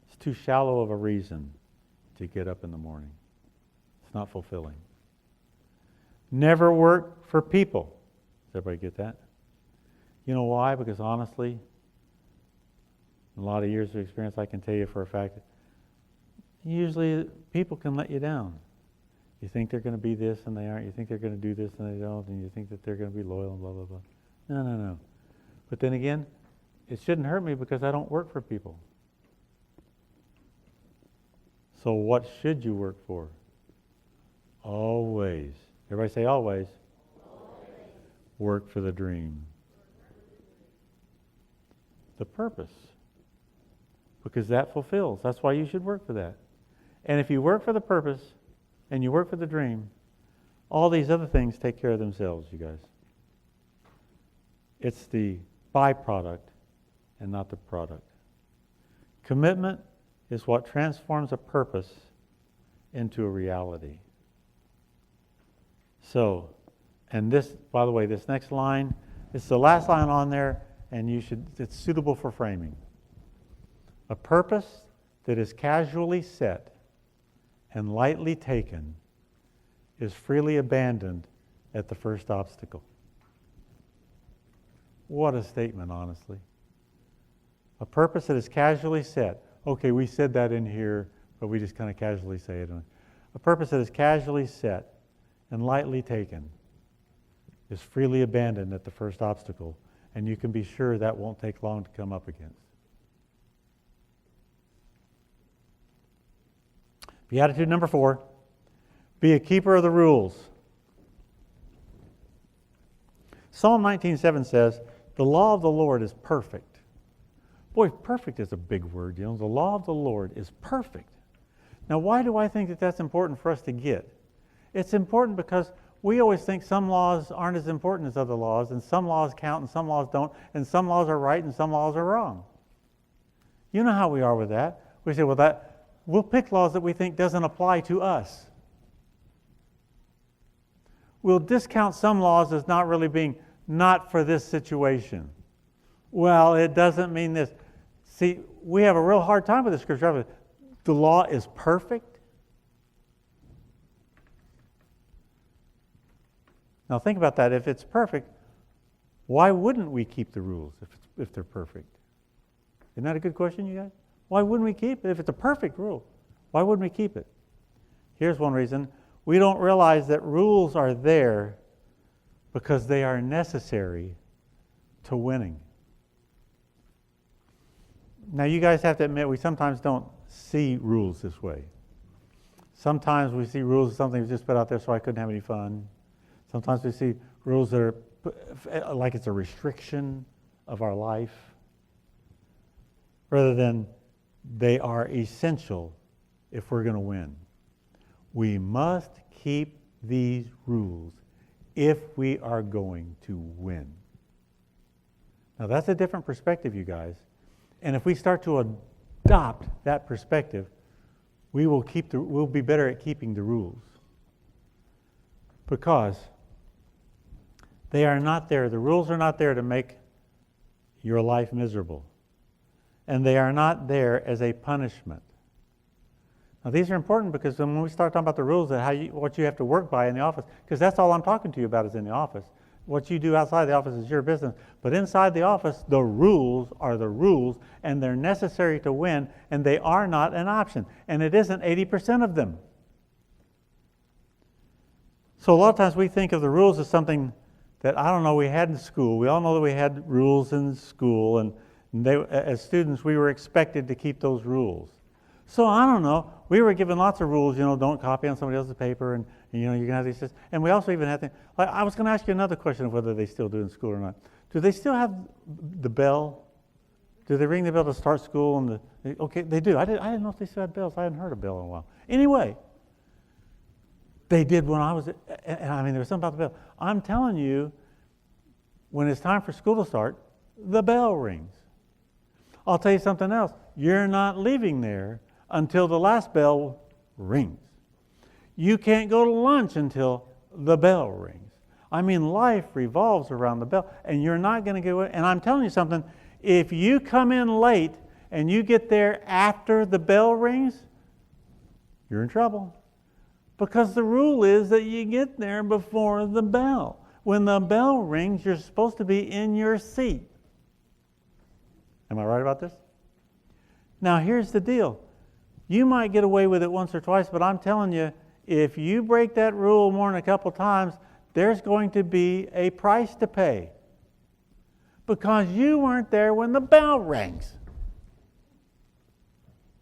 It's too shallow of a reason to get up in the morning. It's not fulfilling. Never work for people. Does everybody get that? You know why? Because honestly, a lot of years of experience, I can tell you for a fact that usually people can let you down. You think they're going to be this and they aren't. You think they're going to do this and they don't. And you think that they're going to be loyal and blah, blah, blah. No. But then again, it shouldn't hurt me because I don't work for people. So what should you work for? Always. Everybody say always. Work for the dream. The purpose. Because that fulfills. That's why you should work for that. And if you work for the purpose and you work for the dream, all these other things take care of themselves, you guys. It's the byproduct and not the product. Commitment is what transforms a purpose into a reality. So, and this, by the way, this next line, it's the last line on there, and it's suitable for framing. A purpose that is casually set and lightly taken is freely abandoned at the first obstacle. What a statement, honestly. A purpose that is casually set. Okay, we said that in here, but we just kind of casually say it. A purpose that is casually set and lightly taken is freely abandoned at the first obstacle, and you can be sure that won't take long to come up against. Beatitude number 4, be a keeper of the rules. Psalm 19:7 says, the law of the Lord is perfect. Boy, perfect is a big word, you know. The law of the Lord is perfect. Now, why do I think that that's important for us to get? It's important because we always think some laws aren't as important as other laws, and some laws count and some laws don't, and some laws are right and some laws are wrong. You know how we are with that. We say, well, we'll pick laws that we think doesn't apply to us. We'll discount some laws as not really being not for this situation. Well, it doesn't mean this. See, we have a real hard time with the scripture. The law is perfect. Now think about that. If it's perfect, why wouldn't we keep the rules if they're perfect? Isn't that a good question, you guys? Why wouldn't we keep it? If it's a perfect rule, why wouldn't we keep it? Here's one reason. We don't realize that rules are there because they are necessary to winning. Now, you guys have to admit, we sometimes don't see rules this way. Sometimes we see rules as something that's just put out there so I couldn't have any fun. Sometimes we see rules that are like it's a restriction of our life, rather than they are essential if we're going to win. We must keep these rules if we are going to win. Now that's a different perspective, you guys. And if we start to adopt that perspective, we'll be better at keeping the rules. Because they are not there, the rules are not there to make your life miserable. And they are not there as a punishment. Now these are important because when we start talking about the rules, what you have to work by in the office, because that's all I'm talking to you about is in the office. What you do outside the office is your business. But inside the office, the rules are the rules, and they're necessary to win, and they are not an option. And it isn't 80% of them. So a lot of times we think of the rules as something that, I don't know, we had in school. We all know that we had rules in school, and as students, we were expected to keep those rules. So I don't know, we were given lots of rules, don't copy on somebody else's paper, and you're going to have these things. And we also even had things, like I was going to ask you another question of whether they still do in school or not. Do they still have the bell? Do they ring the bell to start school? Okay, they do. I didn't know if they still had bells. I hadn't heard a bell in a while. Anyway, they did when I was, and there was something about the bell. I'm telling you, when it's time for school to start, the bell rings. I'll tell you something else. You're not leaving there until the last bell rings. You can't go to lunch until the bell rings. Life revolves around the bell, and you're not going to get away. And I'm telling you something, if you come in late and you get there after the bell rings, you're in trouble. Because the rule is that you get there before the bell. When the bell rings, you're supposed to be in your seat. Am I right about this? Now, here's the deal. You might get away with it once or twice, but I'm telling you, if you break that rule more than a couple times, there's going to be a price to pay. Because you weren't there when the bell rings.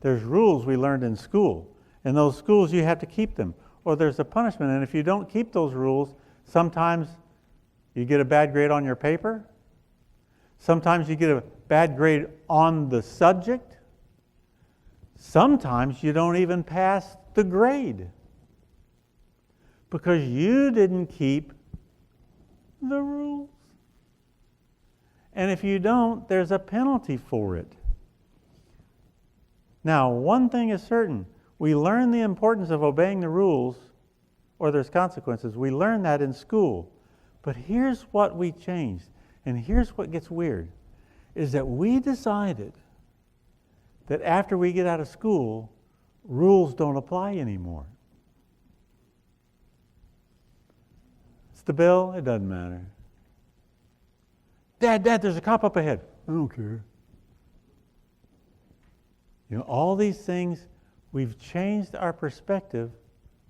There's rules we learned in school. In those schools, you have to keep them, or there's a punishment. And if you don't keep those rules, sometimes you get a bad grade on your paper. Sometimes you get a bad grade on the subject. Sometimes you don't even pass the grade because you didn't keep the rules. And if you don't, there's a penalty for it. Now, one thing is certain. We learn the importance of obeying the rules, or there's consequences. We learn that in school. But here's what we changed, and here's what gets weird, is that we decided that after we get out of school, rules don't apply anymore. It's the bill, it doesn't matter. Dad, there's a cop up ahead. I don't care. You know, all these things, we've changed our perspective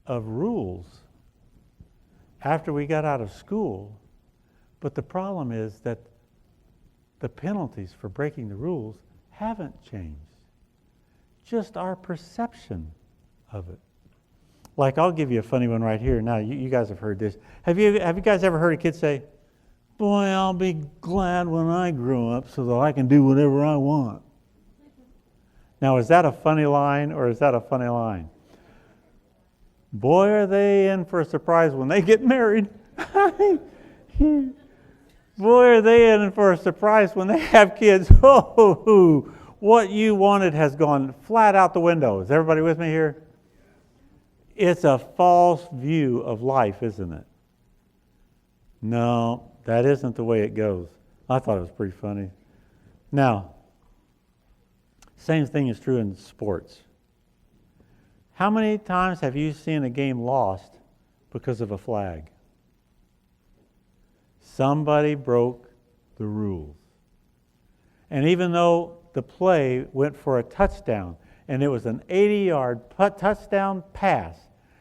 of rules after we got out of school. But the problem is that the penalties for breaking the rules haven't changed. Just our perception of it. Like, I'll give you a funny one right here. Now, you guys have heard this. Have you guys ever heard a kid say, "Boy, I'll be glad when I grow up so that I can do whatever I want"? Now, is that a funny line or is that a funny line? Boy, are they in for a surprise when they get married. Boy, are they in for a surprise when they have kids. Oh, what you wanted has gone flat out the window. Is everybody with me here? It's a false view of life, isn't it? No, that isn't the way it goes. I thought it was pretty funny. Now, same thing is true in sports. How many times have you seen a game lost because of a flag? Somebody broke the rules. And even though the play went for a touchdown, and it was an 80-yard touchdown pass,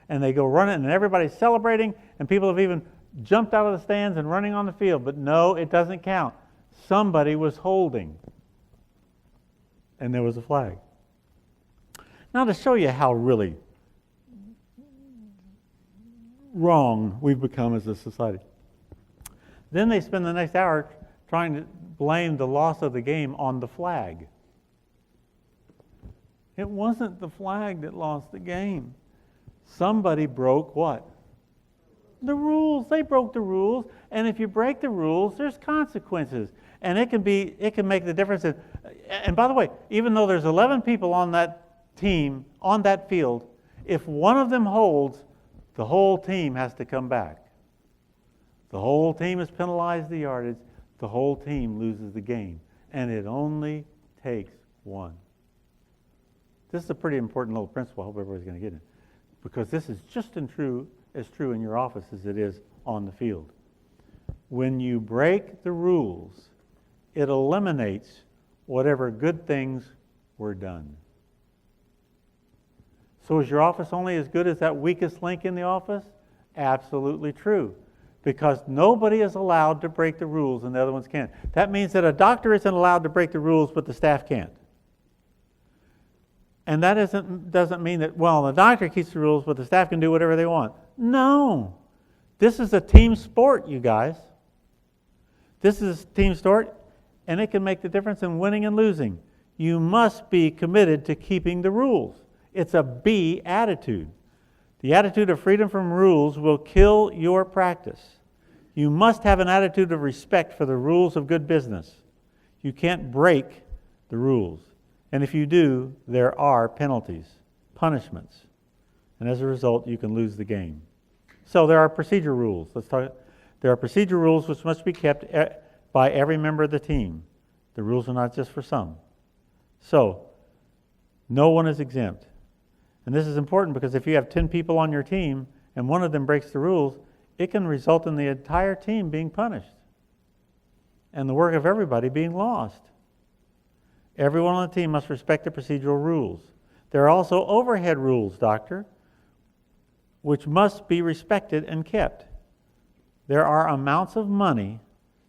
and they go running, and everybody's celebrating, and people have even jumped out of the stands and running on the field, but no, it doesn't count. Somebody was holding, and there was a flag. Now, to show you how really wrong we've become as a society, then they spend the next hour trying to blame the loss of the game on the flag. It wasn't the flag that lost the game. Somebody broke what? The rules. They broke the rules, and if you break the rules, there's consequences, and it can make the difference. And by the way, even though there's 11 people on that team, on that field, if one of them holds, the whole team has to come back. The whole team is penalized the yardage. The whole team loses the game, and it only takes one. This is a pretty important little principle. I hope everybody's going to get it, because this is just as true in your office as it is on the field. When you break the rules, it eliminates whatever good things were done. So is your office only as good as that weakest link in the office? Absolutely true. Because nobody is allowed to break the rules and the other ones can't. That means that a doctor isn't allowed to break the rules, but the staff can't. And that doesn't mean that, well, the doctor keeps the rules, but the staff can do whatever they want. No. This is a team sport, you guys. This is a team sport, and it can make the difference in winning and losing. You must be committed to keeping the rules. It's a B attitude. The attitude of freedom from rules will kill your practice. You must have an attitude of respect for the rules of good business. You can't break the rules. And if you do, there are penalties, punishments. And as a result, you can lose the game. So there are procedure rules. There are procedure rules which must be kept by every member of the team. The rules are not just for some. So, no one is exempt. And this is important because if you have 10 people on your team and one of them breaks the rules, it can result in the entire team being punished and the work of everybody being lost. Everyone on the team must respect the procedural rules. There are also overhead rules, Doctor, which must be respected and kept. There are amounts of money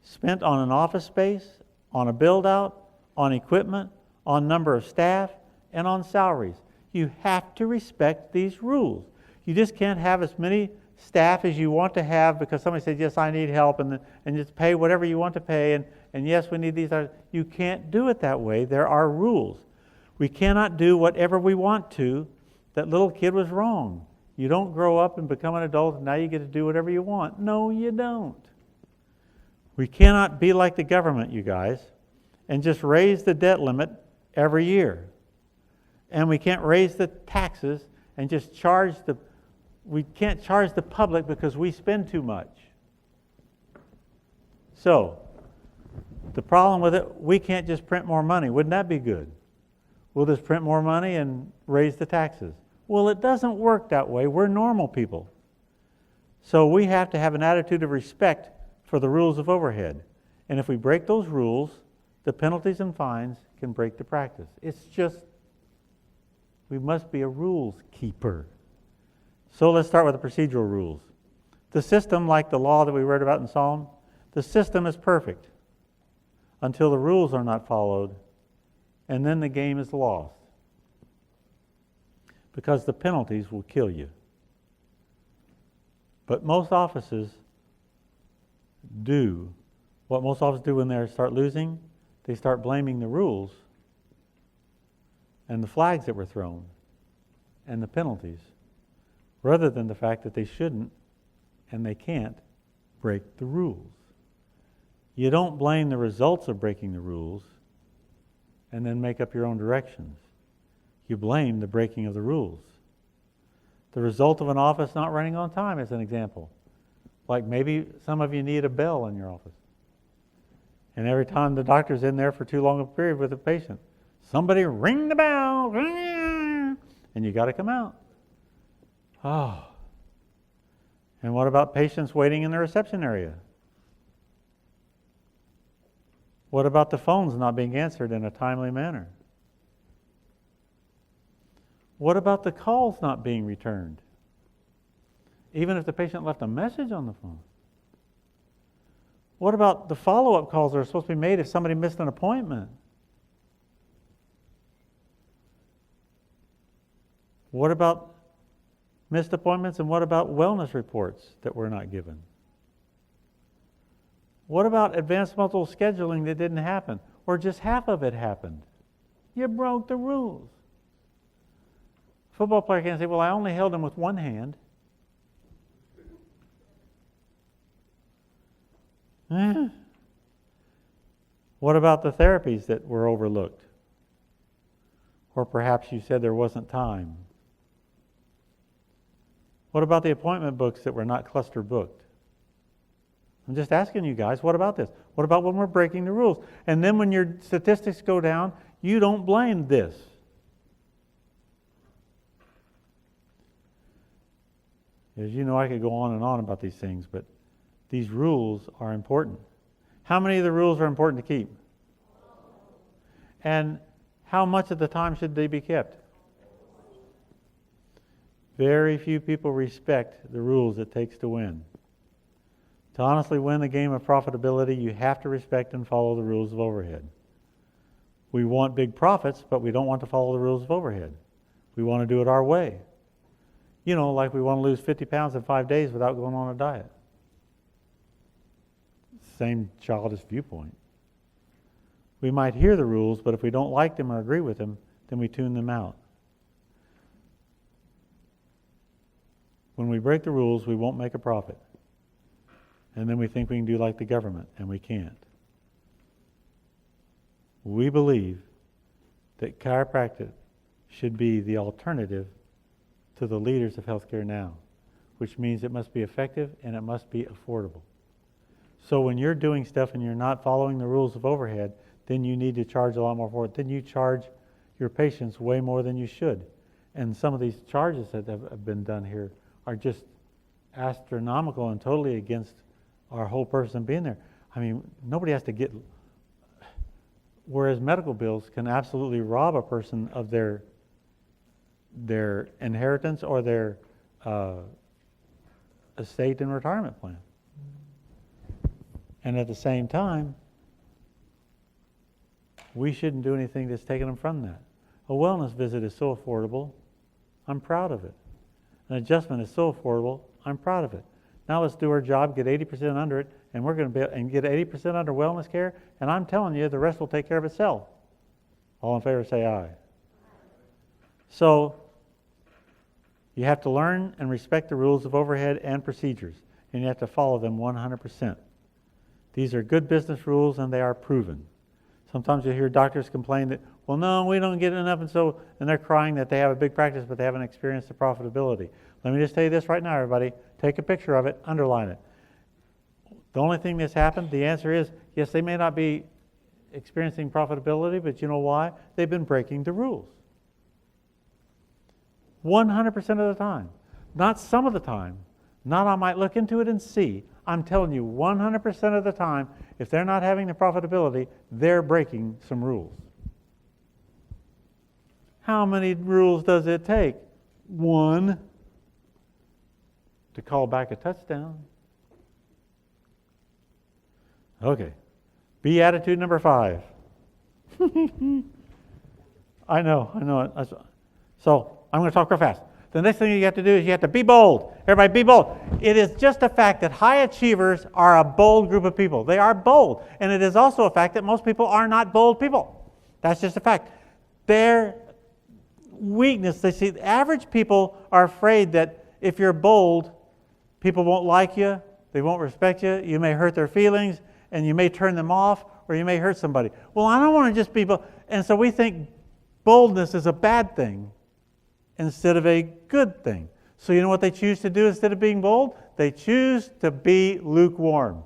spent on an office space, on a build-out, on equipment, on number of staff, and on salaries. You have to respect these rules. You just can't have as many staff as you want to have because somebody says, yes, I need help, and just pay whatever you want to pay, and yes, we need these. You can't do it that way. There are rules. We cannot do whatever we want to. That little kid was wrong. You don't grow up and become an adult and now you get to do whatever you want. No, you don't. We cannot be like the government, you guys, and just raise the debt limit every year. And we can't raise the taxes and just we can't charge the public because we spend too much. So, the problem with it, we can't just print more money. Wouldn't that be good? We'll just print more money and raise the taxes. Well, it doesn't work that way. We're normal people. So we have to have an attitude of respect for the rules of overhead. And if we break those rules, the penalties and fines can break the practice. It's just, we must be a rules keeper. So let's start with the procedural rules. The system, like the law that we read about in Psalm, the system is perfect until the rules are not followed, and then the game is lost. Because the penalties will kill you. But most offices do what most offices do when they start losing. They start blaming the rules and the flags that were thrown and the penalties, rather than the fact that they shouldn't and they can't break the rules. You don't blame the results of breaking the rules and then make up your own directions. You blame the breaking of the rules. The result of an office not running on time is an example. Like maybe some of you need a bell in your office. And every time the doctor's in there for too long a period with a patient, somebody ring the bell, and you got to come out. Oh. And what about patients waiting in the reception area? What about the phones not being answered in a timely manner? What about the calls not being returned? Even if the patient left a message on the phone. What about the follow-up calls that are supposed to be made if somebody missed an appointment? What about missed appointments, and what about wellness reports that were not given? What about advanced multiple scheduling that didn't happen, or just half of it happened? You broke the rules. A football player can't say, well, I only held him with one hand. What about the therapies that were overlooked? Or perhaps you said there wasn't time. What about the appointment books that were not cluster booked? I'm just asking you guys, what about this? What about when we're breaking the rules? And then when your statistics go down, you don't blame this. As you know, I could go on and on about these things, but these rules are important. How many of the rules are important to keep? And how much of the time should they be kept? Very few people respect the rules it takes to win. To honestly win the game of profitability, you have to respect and follow the rules of overhead. We want big profits, but we don't want to follow the rules of overhead. We want to do it our way. You know, like we want to lose 50 pounds in 5 days without going on a diet. Same childish viewpoint. We might hear the rules, but if we don't like them or agree with them, then we tune them out. When we break the rules, we won't make a profit. And then we think we can do like the government, and we can't. We believe that chiropractic should be the alternative to the leaders of healthcare now, which means it must be effective and it must be affordable. So when you're doing stuff and you're not following the rules of overhead, then you need to charge a lot more for it. Then you charge your patients way more than you should. And some of these charges that have been done here are just astronomical and totally against our whole person being there. I mean, nobody has to get... Whereas medical bills can absolutely rob a person of their inheritance or their estate and retirement plan. And at the same time, we shouldn't do anything that's taking them from that. A wellness visit is so affordable, I'm proud of it. An adjustment is so affordable, I'm proud of it. Now let's do our job, get 80% under it, and we're going to get 80% under wellness care, and I'm telling you, the rest will take care of itself. All in favor, say aye. So, you have to learn and respect the rules of overhead and procedures, and you have to follow them 100%. These are good business rules, and they are proven. Sometimes you hear doctors complain that, well, no, we don't get enough, and they're crying that they have a big practice, but they haven't experienced the profitability. Let me just tell you this right now, everybody. Take a picture of it, underline it. The only thing that's happened, the answer is, yes, they may not be experiencing profitability, but you know why? They've been breaking the rules. 100% of the time. Not some of the time. Not I might look into it and see. I'm telling you, 100% of the time, if they're not having the profitability, they're breaking some rules. How many rules does it take? One to call back a touchdown. Okay. Beatitude number 5. I know. So I'm going to talk real fast. The next thing you have to do is you have to be bold. Everybody be bold. It is just a fact that high achievers are a bold group of people. They are bold. And it is also a fact that most people are not bold people. That's just a fact. Their weakness, they see, average people are afraid that if you're bold, people won't like you, they won't respect you, you may hurt their feelings, and you may turn them off, or you may hurt somebody. Well, I don't want to just be bold. And so we think boldness is a bad thing instead of a good thing. So you know what they choose to do instead of being bold? They choose to be lukewarm.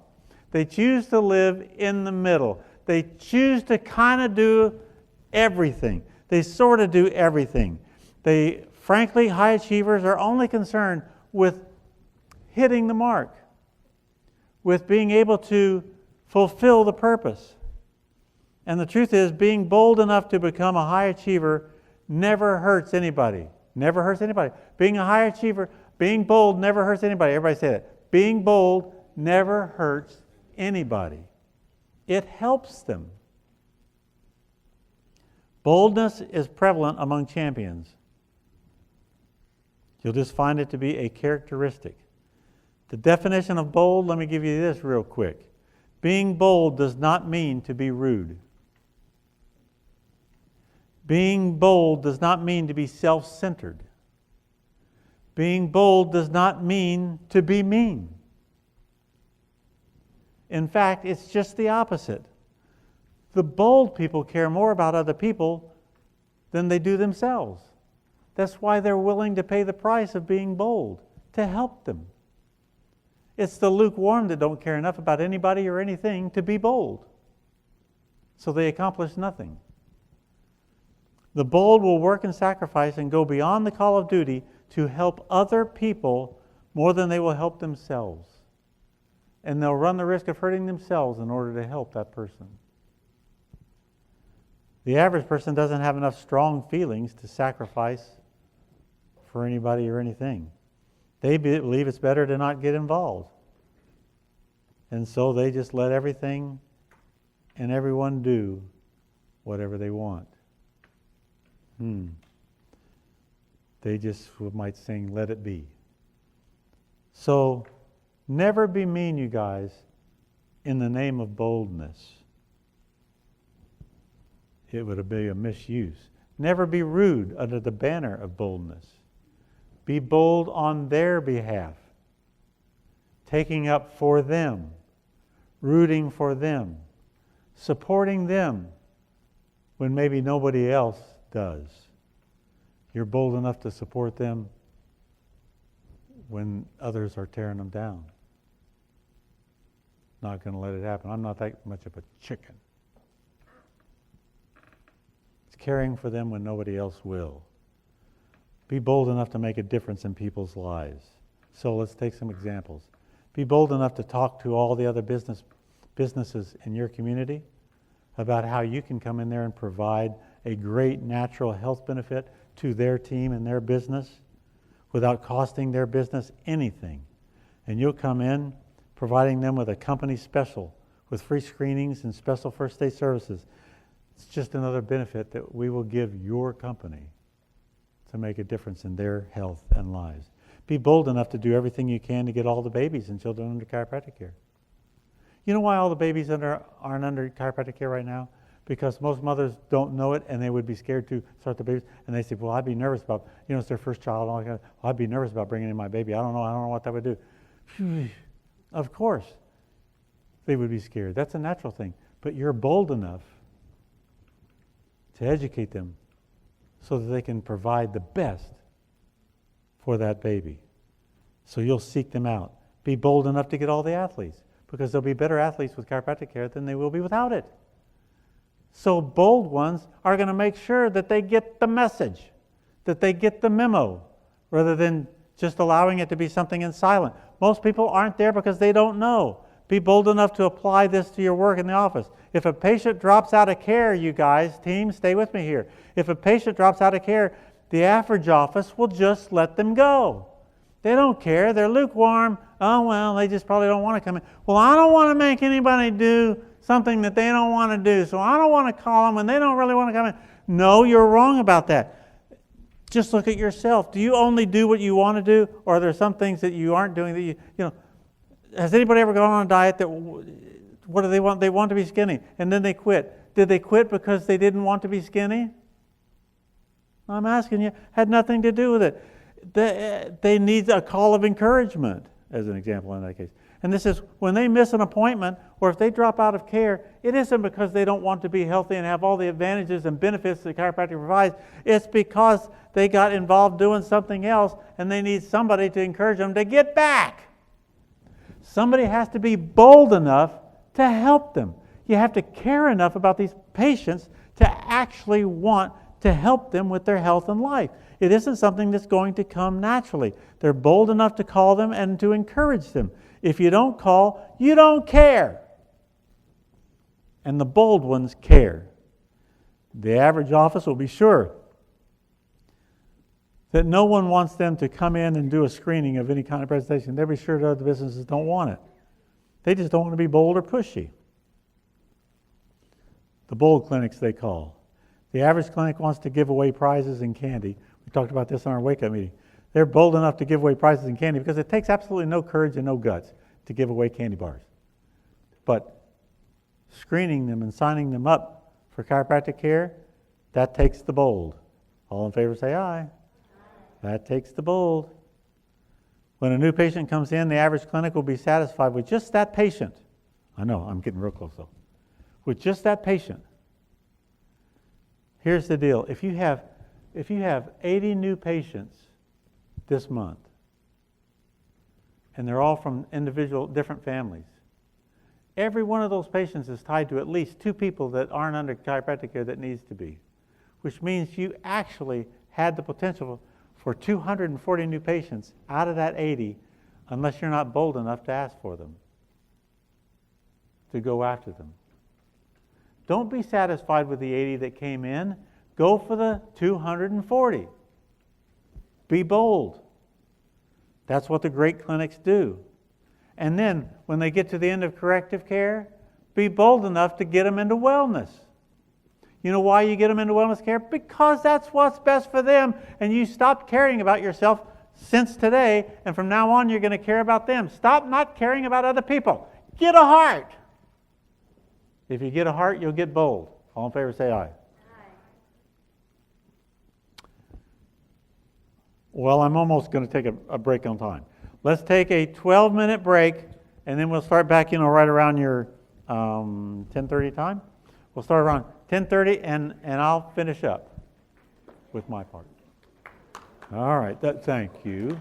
They choose to live in the middle. They choose to kind of do everything. They sort of do everything. Frankly, high achievers are only concerned with hitting the mark, with being able to fulfill the purpose. And the truth is, being bold enough to become a high achiever never hurts anybody. Never hurts anybody. Being a high achiever, being bold never hurts anybody. Everybody say that. Being bold never hurts anybody. It helps them. Boldness is prevalent among champions. You'll just find it to be a characteristic. The definition of bold, let me give you this real quick. Being bold does not mean to be rude. Being bold does not mean to be self-centered. Being bold does not mean to be mean. In fact, it's just the opposite. The bold people care more about other people than they do themselves. That's why they're willing to pay the price of being bold, to help them. It's the lukewarm that don't care enough about anybody or anything to be bold. So they accomplish nothing. The bold will work and sacrifice and go beyond the call of duty to help other people more than they will help themselves. And they'll run the risk of hurting themselves in order to help that person. The average person doesn't have enough strong feelings to sacrifice for anybody or anything. They believe it's better to not get involved. And so they just let everything and everyone do whatever they want. They just might sing, "Let it be." So, never be mean, you guys, in the name of boldness. It would be a misuse. Never be rude under the banner of boldness. Be bold on their behalf, taking up for them, rooting for them, supporting them when maybe nobody else does. You're bold enough to support them when others are tearing them down. Not going to let it happen. I'm not that much of a chicken. It's caring for them when nobody else will. Be bold enough to make a difference in people's lives. So let's take some examples. Be bold enough to talk to all the other businesses in your community about how you can come in there and provide a great natural health benefit to their team and their business without costing their business anything. And you'll come in providing them with a company special with free screenings and special first day services. It's just another benefit that we will give your company to make a difference in their health and lives. Be bold enough to do everything you can to get all the babies and children under chiropractic care. You know why all the babies aren't under chiropractic care right now? Because most mothers don't know it and they would be scared to start the babies. And they say, well, I'd be nervous about, it's their first child. And all that kind of, well, I'd be nervous about bringing in my baby. I don't know what that would do. Phew. Of course, they would be scared. That's a natural thing. But you're bold enough to educate them so that they can provide the best for that baby. So you'll seek them out. Be bold enough to get all the athletes, because there'll be better athletes with chiropractic care than they will be without it. So bold ones are going to make sure that they get the message, that they get the memo, rather than just allowing it to be something in silent. Most people aren't there because they don't know. Be bold enough to apply this to your work in the office. If a patient drops out of care, you guys, team, stay with me here. If a patient drops out of care, the average office will just let them go. They don't care. They're lukewarm. Oh, well, they just probably don't want to come in. Well, I don't want to make anybody do something that they don't want to do, so I don't want to call them when they don't really want to come in. No, you're wrong about that. Just look at yourself. Do you only do what you want to do, or are there some things that you aren't doing that you know? Has anybody ever gone on a diet that, what do they want? They want to be skinny, and then they quit. Did they quit because they didn't want to be skinny? I'm asking you, had nothing to do with it. They need a call of encouragement, as an example in that case. And this is when they miss an appointment, or if they drop out of care, it isn't because they don't want to be healthy and have all the advantages and benefits that chiropractic provides. It's because they got involved doing something else, and they need somebody to encourage them to get back. Somebody has to be bold enough to help them. You have to care enough about these patients to actually want to help them with their health and life. It isn't something that's going to come naturally. They're bold enough to call them and to encourage them. If you don't call, you don't care. And the bold ones care. The average office will be sure that no one wants them to come in and do a screening of any kind of presentation. They'll be sure that other businesses don't want it. They just don't want to be bold or pushy. The bold clinics, they call. The average clinic wants to give away prizes and candy. We talked about this on our wake-up meeting. They're bold enough to give away prizes and candy because it takes absolutely no courage and no guts to give away candy bars. But screening them and signing them up for chiropractic care, that takes the bold. All in favor say aye. That takes the bold. When a new patient comes in, the average clinic will be satisfied with just that patient. I know, I'm getting real close though. With just that patient. Here's the deal. If you have 80 new patients this month, and they're all from individual, different families, every one of those patients is tied to at least 2 people that aren't under chiropractic care that needs to be, which means you actually had the potential for 240 new patients out of that 80, unless you're not bold enough to ask for them, to go after them. Don't be satisfied with the 80 that came in. Go for the 240. Be bold. That's what the great clinics do. And then, when they get to the end of corrective care, be bold enough to get them into wellness. You know why you get them into wellness care? Because that's what's best for them. And you stop caring about yourself since today, and from now on you're going to care about them. Stop not caring about other people. Get a heart. If you get a heart, you'll get bold. All in favor say aye. Well, I'm almost going to take a break on time. Let's take a 12-minute break, and then we'll start back, right around your 10:30 time. We'll start around 10:30, and I'll finish up with my part. All right, thank you.